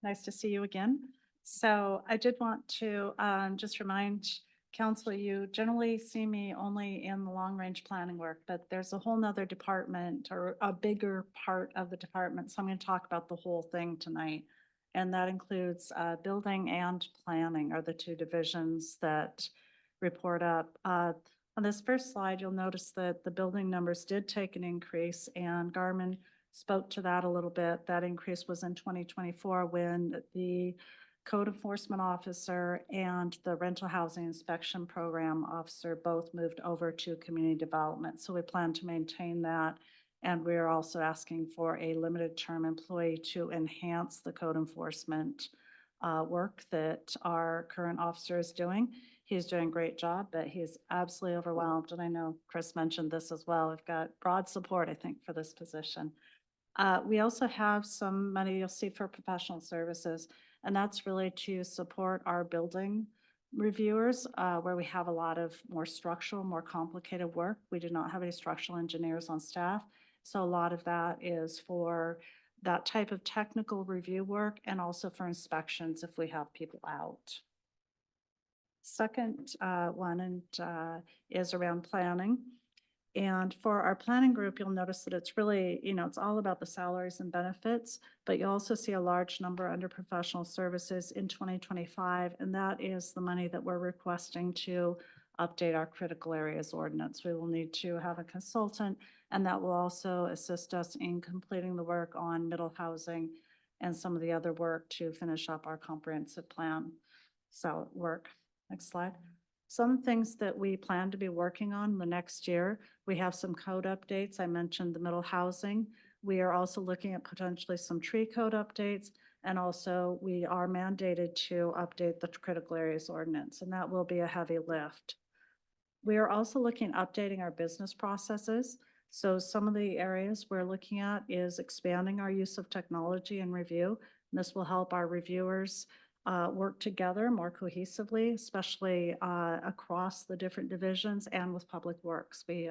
Nice to see you again. So I did want to just remind council, you generally see me only in the long range planning work, but there's a whole nother department or a bigger part of the department. So I'm going to talk about the whole thing tonight. And that includes building and planning are the two divisions that report up. On this first slide, you'll notice that the building numbers did take an increase, and Garmin spoke to that a little bit. That increase was in 2024 when the code enforcement officer and the rental housing inspection program officer both moved over to community development. So we plan to maintain that. And we're also asking for a limited term employee to enhance the code enforcement work that our current officer is doing. He's doing a great job, but he's absolutely overwhelmed. And I know Chris mentioned this as well. We've got broad support, I think, for this position. We also have some money you'll see for professional services, and that's really to support our building reviewers, where we have a lot of more structural, more complicated work. We do not have any structural engineers on staff. So a lot of that is for that type of technical review work and also for inspections if we have people out. Second one is around planning. And for our planning group, you'll notice that it's really, it's all about the salaries and benefits, but you also see a large number under professional services in 2025. And that is the money that we're requesting to update our critical areas ordinance. We will need to have a consultant, and that will also assist us in completing the work on middle housing and some of the other work to finish up our comprehensive plan. So work. Next slide. Some things that we plan to be working on the next year, we have some code updates. I mentioned the middle housing. We are also looking at potentially some tree code updates, and also we are mandated to update the critical areas ordinance, and that will be a heavy lift. We are also looking at updating our business processes. So some of the areas we're looking at is expanding our use of technology and review. And this will help our reviewers work together more cohesively, especially across the different divisions and with Public Works. We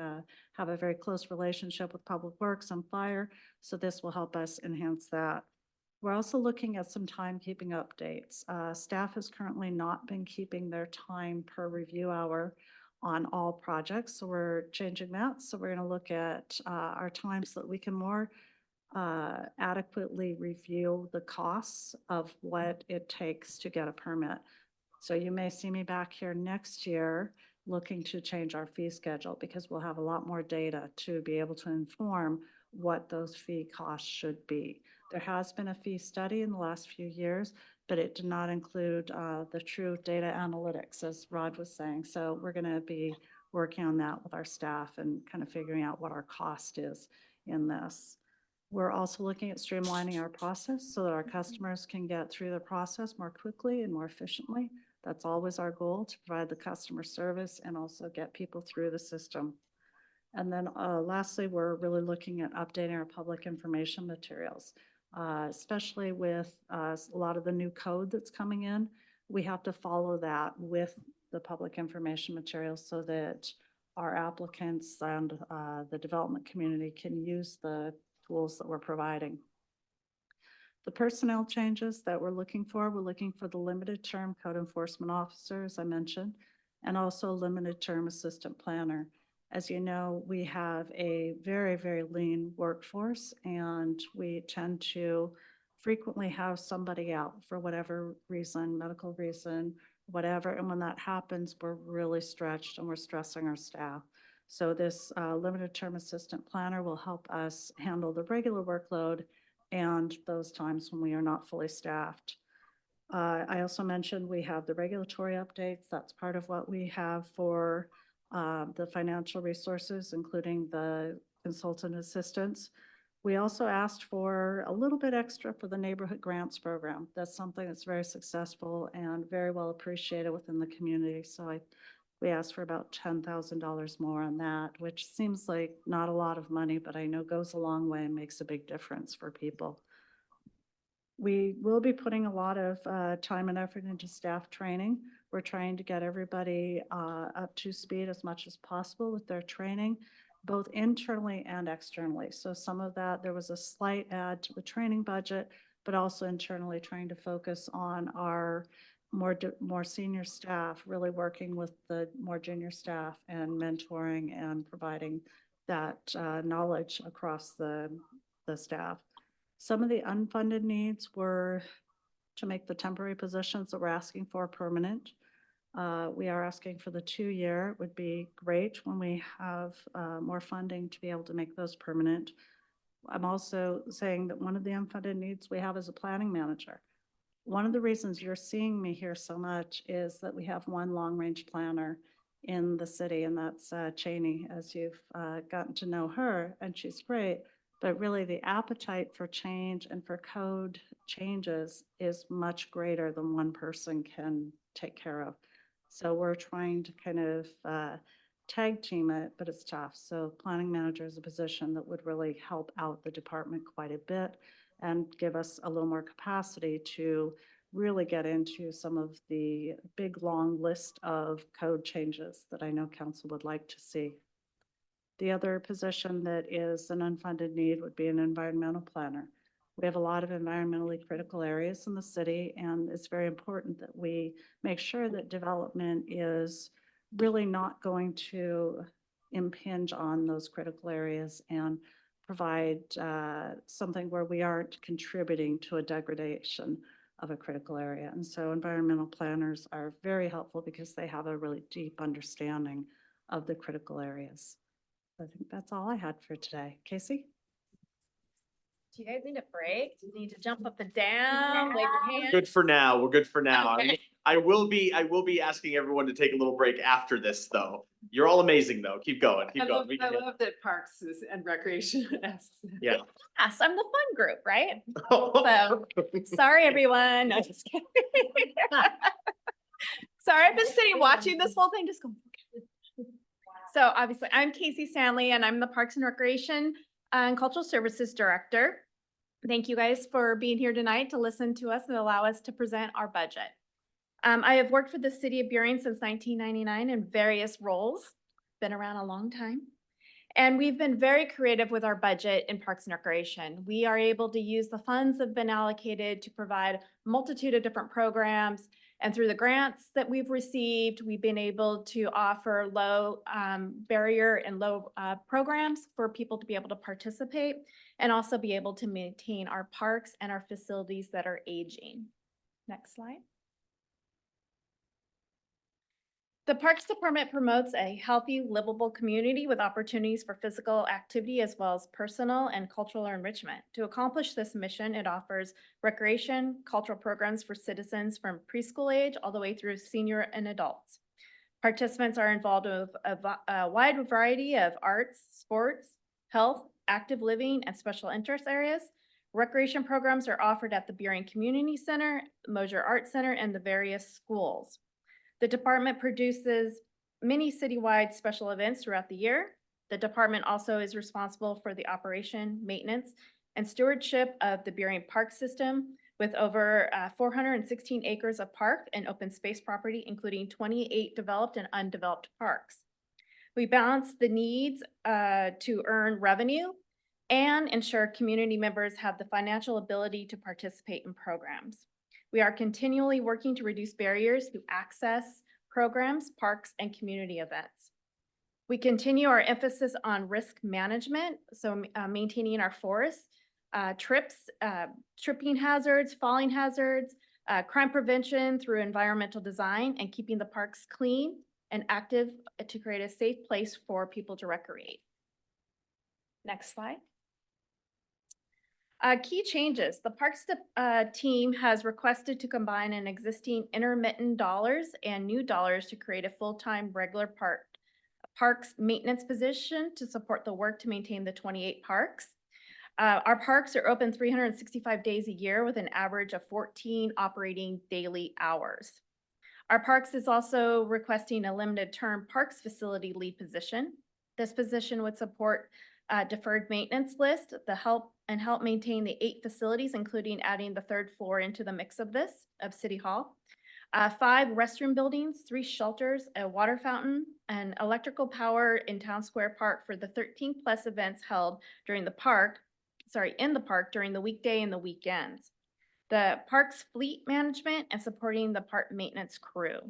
have a very close relationship with Public Works and Fire, so this will help us enhance that. We're also looking at some timekeeping updates. Staff has currently not been keeping their time per review hour on all projects, so we're changing that. So we're going to look at our time so that we can more adequately review the costs of what it takes to get a permit. So you may see me back here next year looking to change our fee schedule, because we'll have a lot more data to be able to inform what those fee costs should be. There has been a fee study in the last few years, but it did not include the true data analytics, as Rod was saying. So we're going to be working on that with our staff and kind of figuring out what our cost is in this. We're also looking at streamlining our process so that our customers can get through the process more quickly and more efficiently. That's always our goal, to provide the customer service and also get people through the system. And then lastly, we're really looking at updating our public information materials, especially with a lot of the new code that's coming in. We have to follow that with the public information materials so that our applicants and the development community can use the tools that we're providing. The personnel changes that we're looking for the limited term code enforcement officer, as I mentioned, and also limited term assistant planner. As you know, we have a very, very lean workforce, and we tend to frequently have somebody out for whatever reason, medical reason, whatever. And when that happens, we're really stretched and we're stressing our staff. So this limited term assistant planner will help us handle the regular workload and those times when we are not fully staffed. I also mentioned we have the regulatory updates. That's part of what we have for the financial resources, including the consultant assistance. We also asked for a little bit extra for the neighborhood grants program. That's something that's very successful and very well appreciated within the community. So we asked for about $10,000 more on that, which seems like not a lot of money, but I know goes a long way and makes a big difference for people. We will be putting a lot of time and effort into staff training. We're trying to get everybody up to speed as much as possible with their training, both internally and externally. So some of that, there was a slight add to the training budget, but also internally trying to focus on our more senior staff, really working with the more junior staff and mentoring and providing that knowledge across the staff. Some of the unfunded needs were to make the temporary positions that we're asking for permanent. We are asking for the 2-year. It would be great when we have more funding to be able to make those permanent. I'm also saying that one of the unfunded needs we have is a planning manager. One of the reasons you're seeing me here so much is that we have one long-range planner in the city, and that's Cheney, as you've gotten to know her, and she's great. But really the appetite for change and for code changes is much greater than one person can take care of. So we're trying to kind of tag team it, but it's tough. So planning manager is a position that would really help out the department quite a bit and give us a little more capacity to really get into some of the big, long list of code changes that I know council would like to see. The other position that is an unfunded need would be an environmental planner. We have a lot of environmentally critical areas in the city, and it's very important that we make sure that development is really not going to impinge on those critical areas and provide something where we aren't contributing to a degradation of a critical area. And so environmental planners are very helpful because they have a really deep understanding of the critical areas. I think that's all I had for today. Casey? Do you guys need a break? Do you need to jump up and down, wave your hand? Good for now. We're good for now. Okay. I will be asking everyone to take a little break after this, though. You're all amazing, though. Keep going. Keep going. We I can- love that Parks and Recreation asks. Yeah. Yes, I'm the fun group, right? So, sorry, everyone. No, just kidding. Sorry, I've been sitting watching this whole thing, just going. So obviously, I'm Casey Stanley, and I'm the Parks and Recreation and Cultural Services Director. Thank you guys for being here tonight to listen to us and allow us to present our budget. I have worked for the city of Burien since 1999 in various roles, been around a long time. And we've been very creative with our budget in Parks and Recreation. We are able to use the funds that have been allocated to provide a multitude of different programs. And through the grants that we've received, we've been able to offer low barrier and low programs for people to be able to participate and also be able to maintain our parks and our facilities that are aging. Next slide. The Parks Department promotes a healthy, livable community with opportunities for physical activity as well as personal and cultural enrichment. To accomplish this mission, it offers recreation, cultural programs for citizens from preschool age all the way through senior and adults. Participants are involved with a wide variety of arts, sports, health, active living, and special interest areas. Recreation programs are offered at the Burien Community Center, Mosier Art Center, and the various schools. The department produces many citywide special events throughout the year. The department also is responsible for the operation, maintenance, and stewardship of the Burien Park system with over 416 acres of park and open space property, including 28 developed and undeveloped parks. We balance the needs to earn revenue and ensure community members have the financial ability to participate in programs. We are continually working to reduce barriers through access, programs, parks, and community events. We continue our emphasis on risk management, so maintaining our forests, tripping hazards, falling hazards, crime prevention through environmental design, and keeping the parks clean and active to create a safe place for people to recreate. Next slide. Key changes. The Parks team has requested to combine an existing intermittent dollars and new dollars to create a full-time regular parks maintenance position to support the work to maintain the 28 parks. Our parks are open 365 days a year with an average of 14 operating daily hours. Our parks is also requesting a limited term parks facility lead position. This position would support deferred maintenance list, help maintain the 8 facilities, including adding the 3rd floor into the mix of City Hall. 5 restroom buildings, 3 shelters, a water fountain, and electrical power in Town Square Park for the 13+ events held during in the park during the weekday and the weekends. The park's fleet management and supporting the park maintenance crew.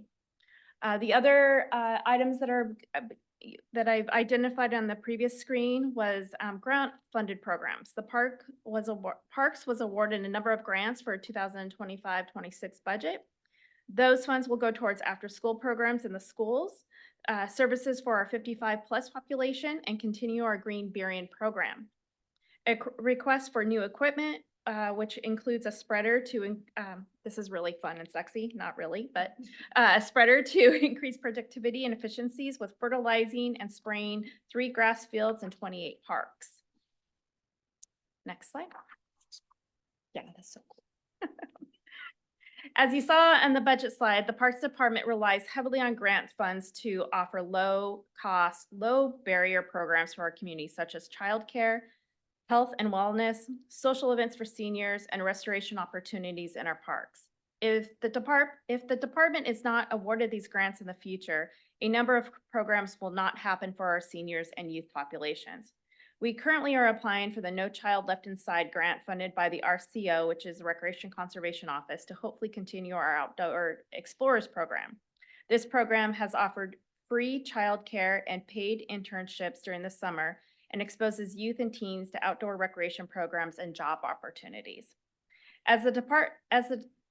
The other items that I've identified on the previous screen was grant funded programs. The Parks was awarded a number of grants for 2025-26 budget. Those funds will go towards after school programs in the schools, services for our 55+ population, and continue our Green Burien program. A request for new equipment, which includes a spreader to, this is really fun and sexy, not really, but a spreader to increase productivity and efficiencies with fertilizing and spraying 3 grass fields and 28 parks. Next slide. Yeah, that's so cool. As you saw on the budget slide, the Parks Department relies heavily on grant funds to offer low cost, low barrier programs for our community, such as childcare, health and wellness, social events for seniors, and restoration opportunities in our parks. If the department is not awarded these grants in the future, a number of programs will not happen for our seniors and youth populations. We currently are applying for the No Child Left Inside grant funded by the RCO, which is the Recreation Conservation Office, to hopefully continue our Outdoor Explorers program. This program has offered free childcare and paid internships during the summer and exposes youth and teens to outdoor recreation programs and job opportunities. As the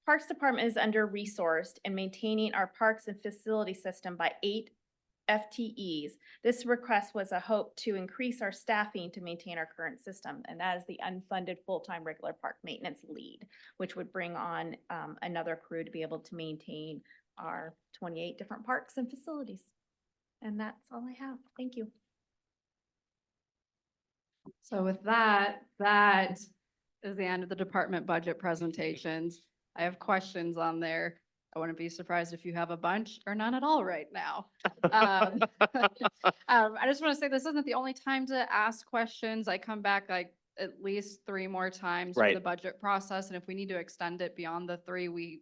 Parks Department is under-resourced in maintaining our parks and facility system by 8 FTEs, this request was a hope to increase our staffing to maintain our current system, and that is the unfunded full-time regular park maintenance lead, which would bring on another crew to be able to maintain our 28 different parks and facilities. And that's all I have. Thank you. So with that is the end of the department budget presentations. I have questions on there. I wouldn't be surprised if you have a bunch or none at all right now. I just want to say this isn't the only time to ask questions. I come back like at least 3 more times for Right. the budget process. And if we need to extend it beyond the 3, we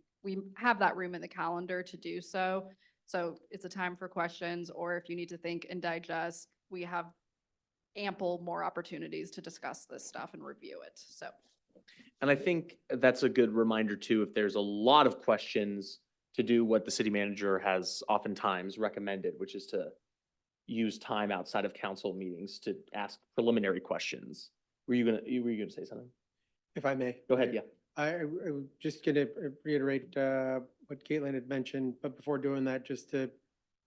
have that room in the calendar to do so. So it's a time for questions, or if you need to think and digest, we have ample more opportunities to discuss this stuff and review it. So. And I think that's a good reminder too, if there's a lot of questions, to do what the city manager has oftentimes recommended, which is to use time outside of council meetings to ask preliminary questions. Were you gonna say something? If I may. Go ahead, yeah. I was just gonna reiterate what Caitlin had mentioned, but before doing that, just to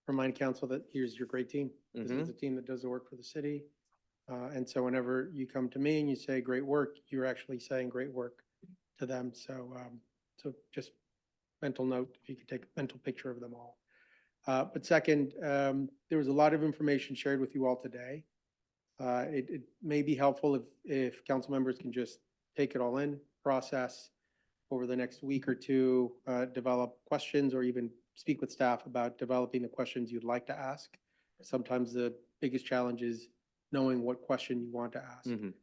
remind council that here's your great team. This is a team that does the work for the city. And so whenever you come to me and you say great work, you're actually saying great work to them. So just mental note, if you could take a mental picture of them all. But second, there was a lot of information shared with you all today. It may be helpful if council members can just take it all in, process over the next week or 2, develop questions or even speak with staff about developing the questions you'd like to ask. Sometimes the biggest challenge is knowing what question you want to ask. Mhm.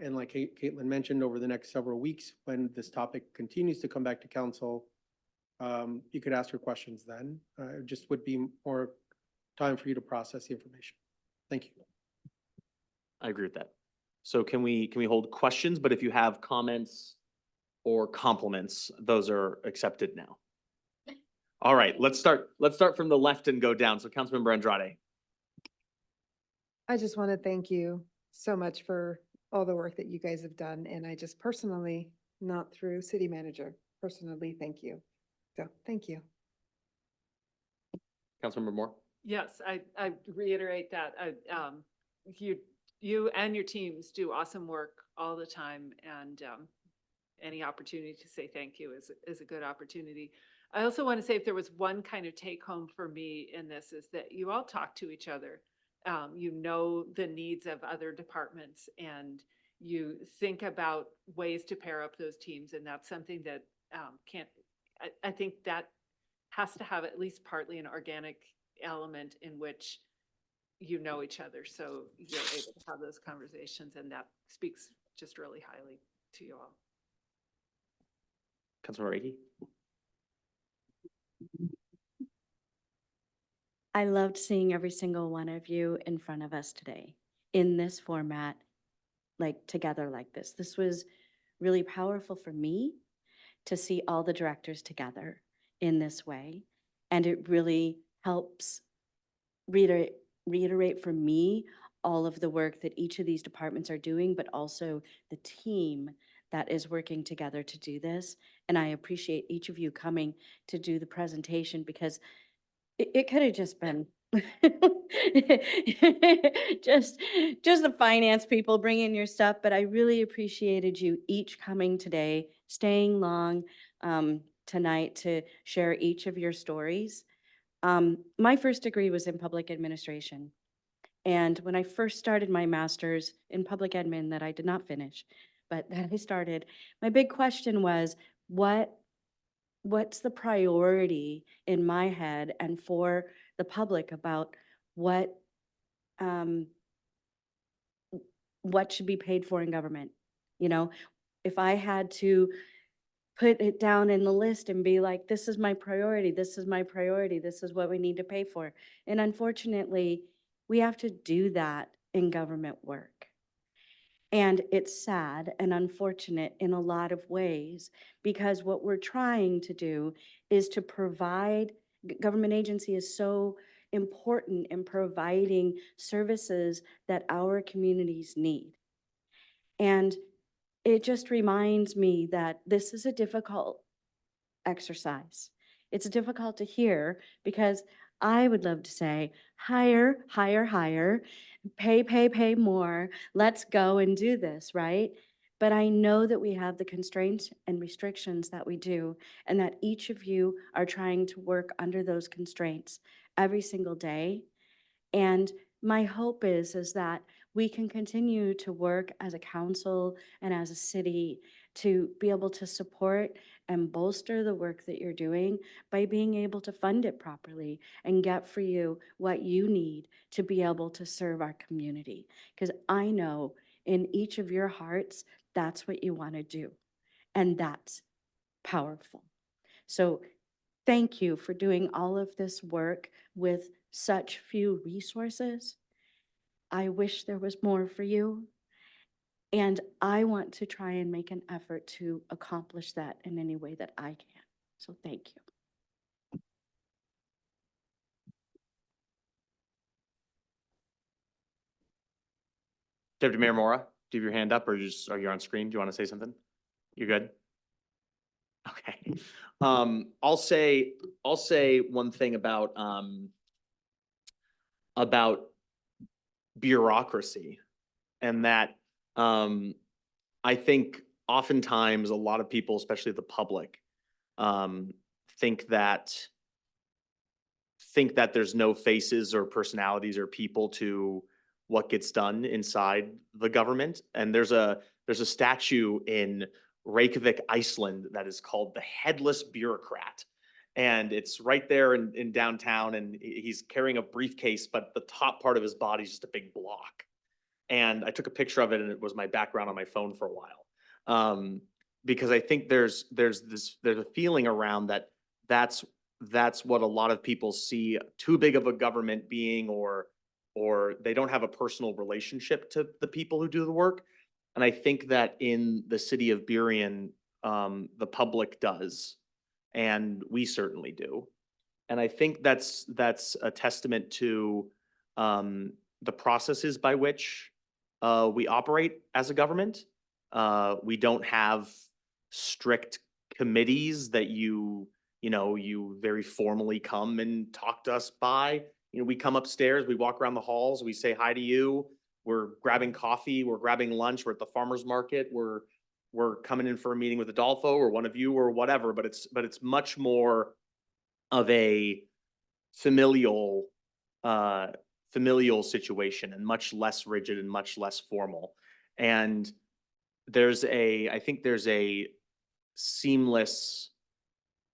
And like Caitlin mentioned, over the next several weeks, when this topic continues to come back to council, you could ask your questions then. It just would be more time for you to process the information. Thank you. I agree with that. So can we hold questions, but if you have comments or compliments, those are accepted now. All right, let's start from the left and go down. So Councilmember Andrade. I just want to thank you so much for all the work that you guys have done. And I just personally, not through city manager, personally, thank you. So thank you. Councilmember Moore. Yes, I reiterate that. You and your teams do awesome work all the time, and any opportunity to say thank you is a good opportunity. I also want to say, if there was one kind of take home for me in this, is that you all talk to each other. You know the needs of other departments, and you think about ways to pair up those teams, and that's something that I think that has to have at least partly an organic element in which you know each other, so you're able to have those conversations, and that speaks just really highly to you all. Councilmember Ady. I loved seeing every single one of you in front of us today in this format, like together like this. This was really powerful for me to see all the directors together in this way. And it really helps reiterate for me all of the work that each of these departments are doing, but also the team that is working together to do this. And I appreciate each of you coming to do the presentation, because it could have just been just the finance people bringing your stuff, but I really appreciated you each coming today, staying long tonight to share each of your stories. My first degree was in public administration. And when I first started my master's in public admin, that I did not finish, but that I started, my big question was, what's the priority in my head and for the public about what should be paid for in government? You know, if I had to put it down in the list and be like, this is my priority, this is my priority, this is what we need to pay for. And unfortunately, we have to do that in government work. And it's sad and unfortunate in a lot of ways, because what we're trying to do is to provide, government agency is so important in providing services that our communities need. And it just reminds me that this is a difficult exercise. It's difficult to hear, because I would love to say, higher, higher, higher, pay more, let's go and do this, right? But I know that we have the constraints and restrictions that we do, and that each of you are trying to work under those constraints every single day. And my hope is that we can continue to work as a council and as a city to be able to support and bolster the work that you're doing by being able to fund it properly and get for you what you need to be able to serve our community. Because I know in each of your hearts, that's what you want to do. And that's powerful. So thank you for doing all of this work with such few resources. I wish there was more for you. And I want to try and make an effort to accomplish that in any way that I can. So thank you. Deputy Mayor Mora, do you have your hand up, or are you on screen? Do you want to say something? You're good? Okay. I'll say one thing about bureaucracy, and that I think oftentimes a lot of people, especially the public, think that there's no faces or personalities or people to what gets done inside the government. And there's a statue in Reykjavik, Iceland, that is called the Headless Bureaucrat. And it's right there in downtown, and he's carrying a briefcase, but the top part of his body is just a big block. And I took a picture of it, and it was my background on my phone for a while. Because I think there's a feeling around that's what a lot of people see too big of a government being, or they don't have a personal relationship to the people who do the work. And I think that in the city of Burien, the public does, and we certainly do. And I think that's a testament to the processes by which we operate as a government. We don't have strict committees that you very formally come and talk to us by. We come upstairs, we walk around the halls, we say hi to you. We're grabbing coffee, we're grabbing lunch, we're at the farmer's market, we're coming in for a meeting with Adolfo or one of you or whatever, but it's much more of a familial situation, and much less rigid and much less formal. And I think there's a seamless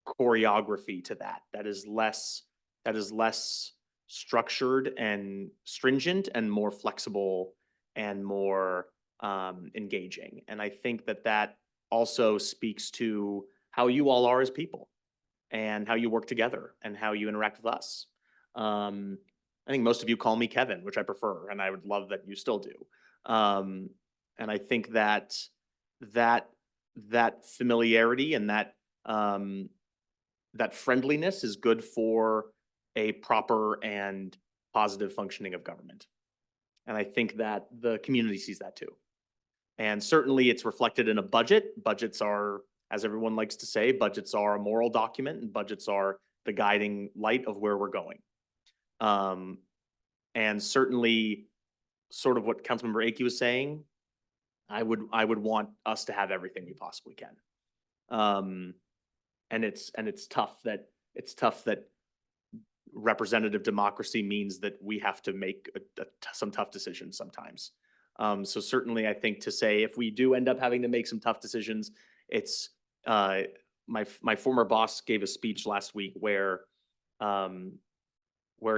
choreography to that is less structured and stringent and more flexible and more engaging. And I think that also speaks to how you all are as people and how you work together and how you interact with us. I think most of you call me Kevin, which I prefer, and I would love that you still do. And I think that familiarity and that friendliness is good for a proper and positive functioning of government. And I think that the community sees that too. And certainly it's reflected in a budget. Budgets are, as everyone likes to say, budgets are a moral document, and budgets are the guiding light of where we're going. And certainly, sort of what Councilmember Akey was saying, I would want us to have everything we possibly can. And it's tough that representative democracy means that we have to make some tough decisions sometimes. So certainly, I think to say if we do end up having to make some tough decisions, it's my former boss gave a speech last week where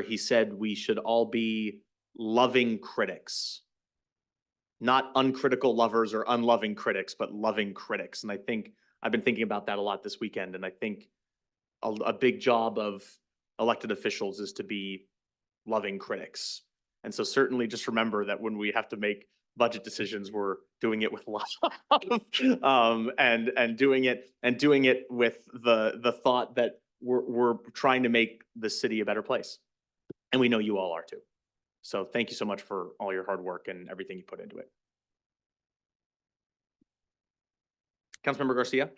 he said we should all be loving critics, not uncritical lovers or unloving critics, but loving critics. And I think I've been thinking about that a lot this weekend. And I think a big job of elected officials is to be loving critics. And so certainly just remember that when we have to make budget decisions, we're doing it with love, and doing it with the thought that we're trying to make the city a better place. And we know you all are too. So thank you so much for all your hard work and everything you put into it. Councilmember Garcia.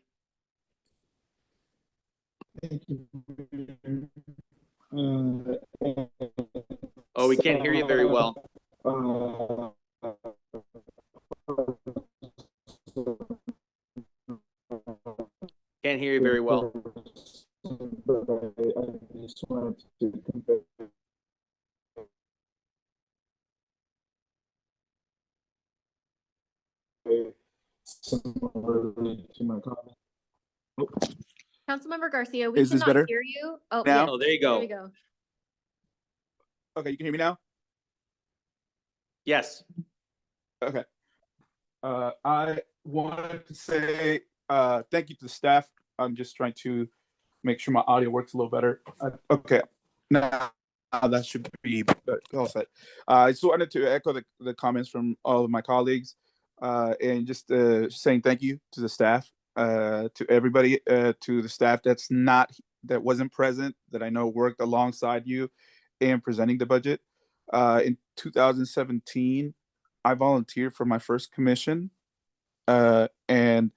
Thank you. Oh, we can't hear you very well. Can't hear you very well. I just wanted to convey similarly to my comment. Councilmember Garcia, we Is this cannot better? hear you. Oh, Now? yes, Oh, there you go. There you go. Okay, you can hear me now? Yes. Okay. I wanted to say thank you to the staff. I'm just trying to make sure my audio works a little better. Okay, now that should be all set. I just wanted to echo the comments from all of my colleagues and just saying thank you to the staff, to everybody, to the staff that wasn't present, that I know worked alongside you in presenting the budget. In 2017, I volunteered for my first commission. And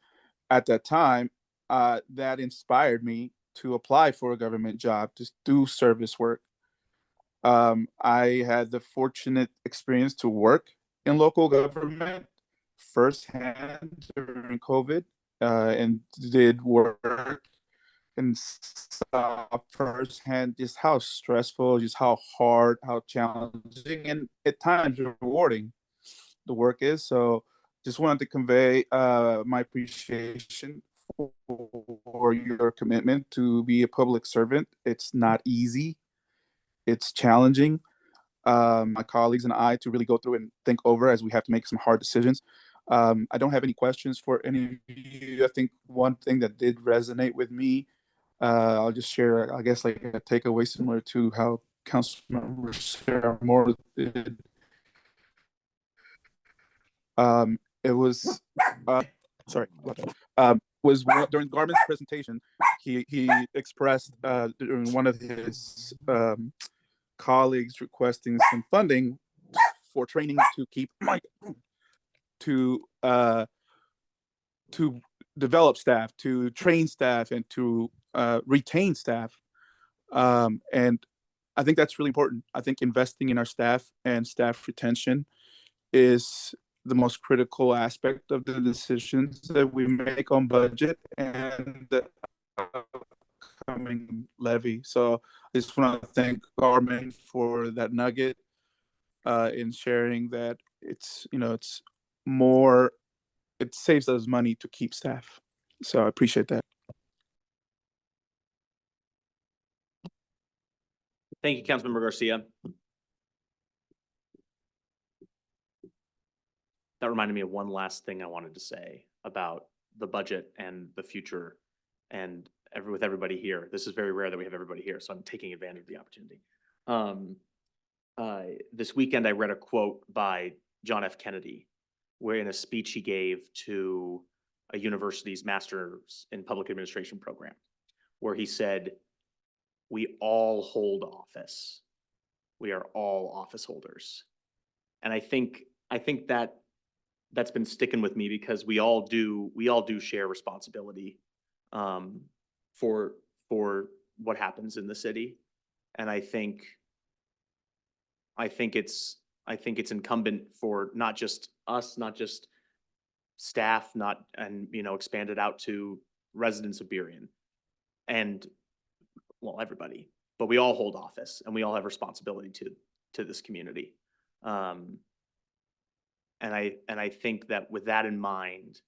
at that time, that inspired me to apply for a government job, to do service work. I had the fortunate experience to work in local government firsthand during COVID, and did work and saw firsthand just how stressful, just how hard, how challenging, and at times rewarding the work is. So just wanted to convey my appreciation for your commitment to be a public servant. It's not easy. It's challenging. My colleagues and I to really go through and think over as we have to make some hard decisions. I don't have any questions for any of you. I think one thing that did resonate with me, I'll just share, I guess, like a takeaway similar to how Councilmember Sarah Moore did. It was, sorry about that. During Garmin's presentation, he expressed during one of his colleagues requesting some funding for training to keep to develop staff, to train staff, and to retain staff. And I think that's really important. I think investing in our staff and staff retention is the most critical aspect of the decisions that we make on budget and the upcoming levy. So I just want to thank Garmin for that nugget in sharing that it's more, it saves us money to keep staff. So I appreciate that. Thank you, Councilmember Garcia. That reminded me of one last thing I wanted to say about the budget and the future and with everybody here. This is very rare that we have everybody here, so I'm taking advantage of the opportunity. This weekend, I read a quote by John F. Kennedy, where in a speech he gave to a university's master's in public administration program, where he said, "We all hold office. We are all office holders." And I think that that's been sticking with me because we all do share responsibility for what happens in the city. And I think it's incumbent for not just us, not just staff, expanded out to residents of Burien and, well, everybody, but we all hold office and we all have responsibility to this community. And I think that with that in mind,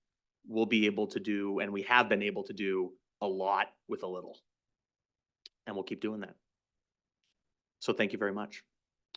we'll be able to do, and we have been able to do, a lot with a little. And we'll keep doing that. So thank you very much.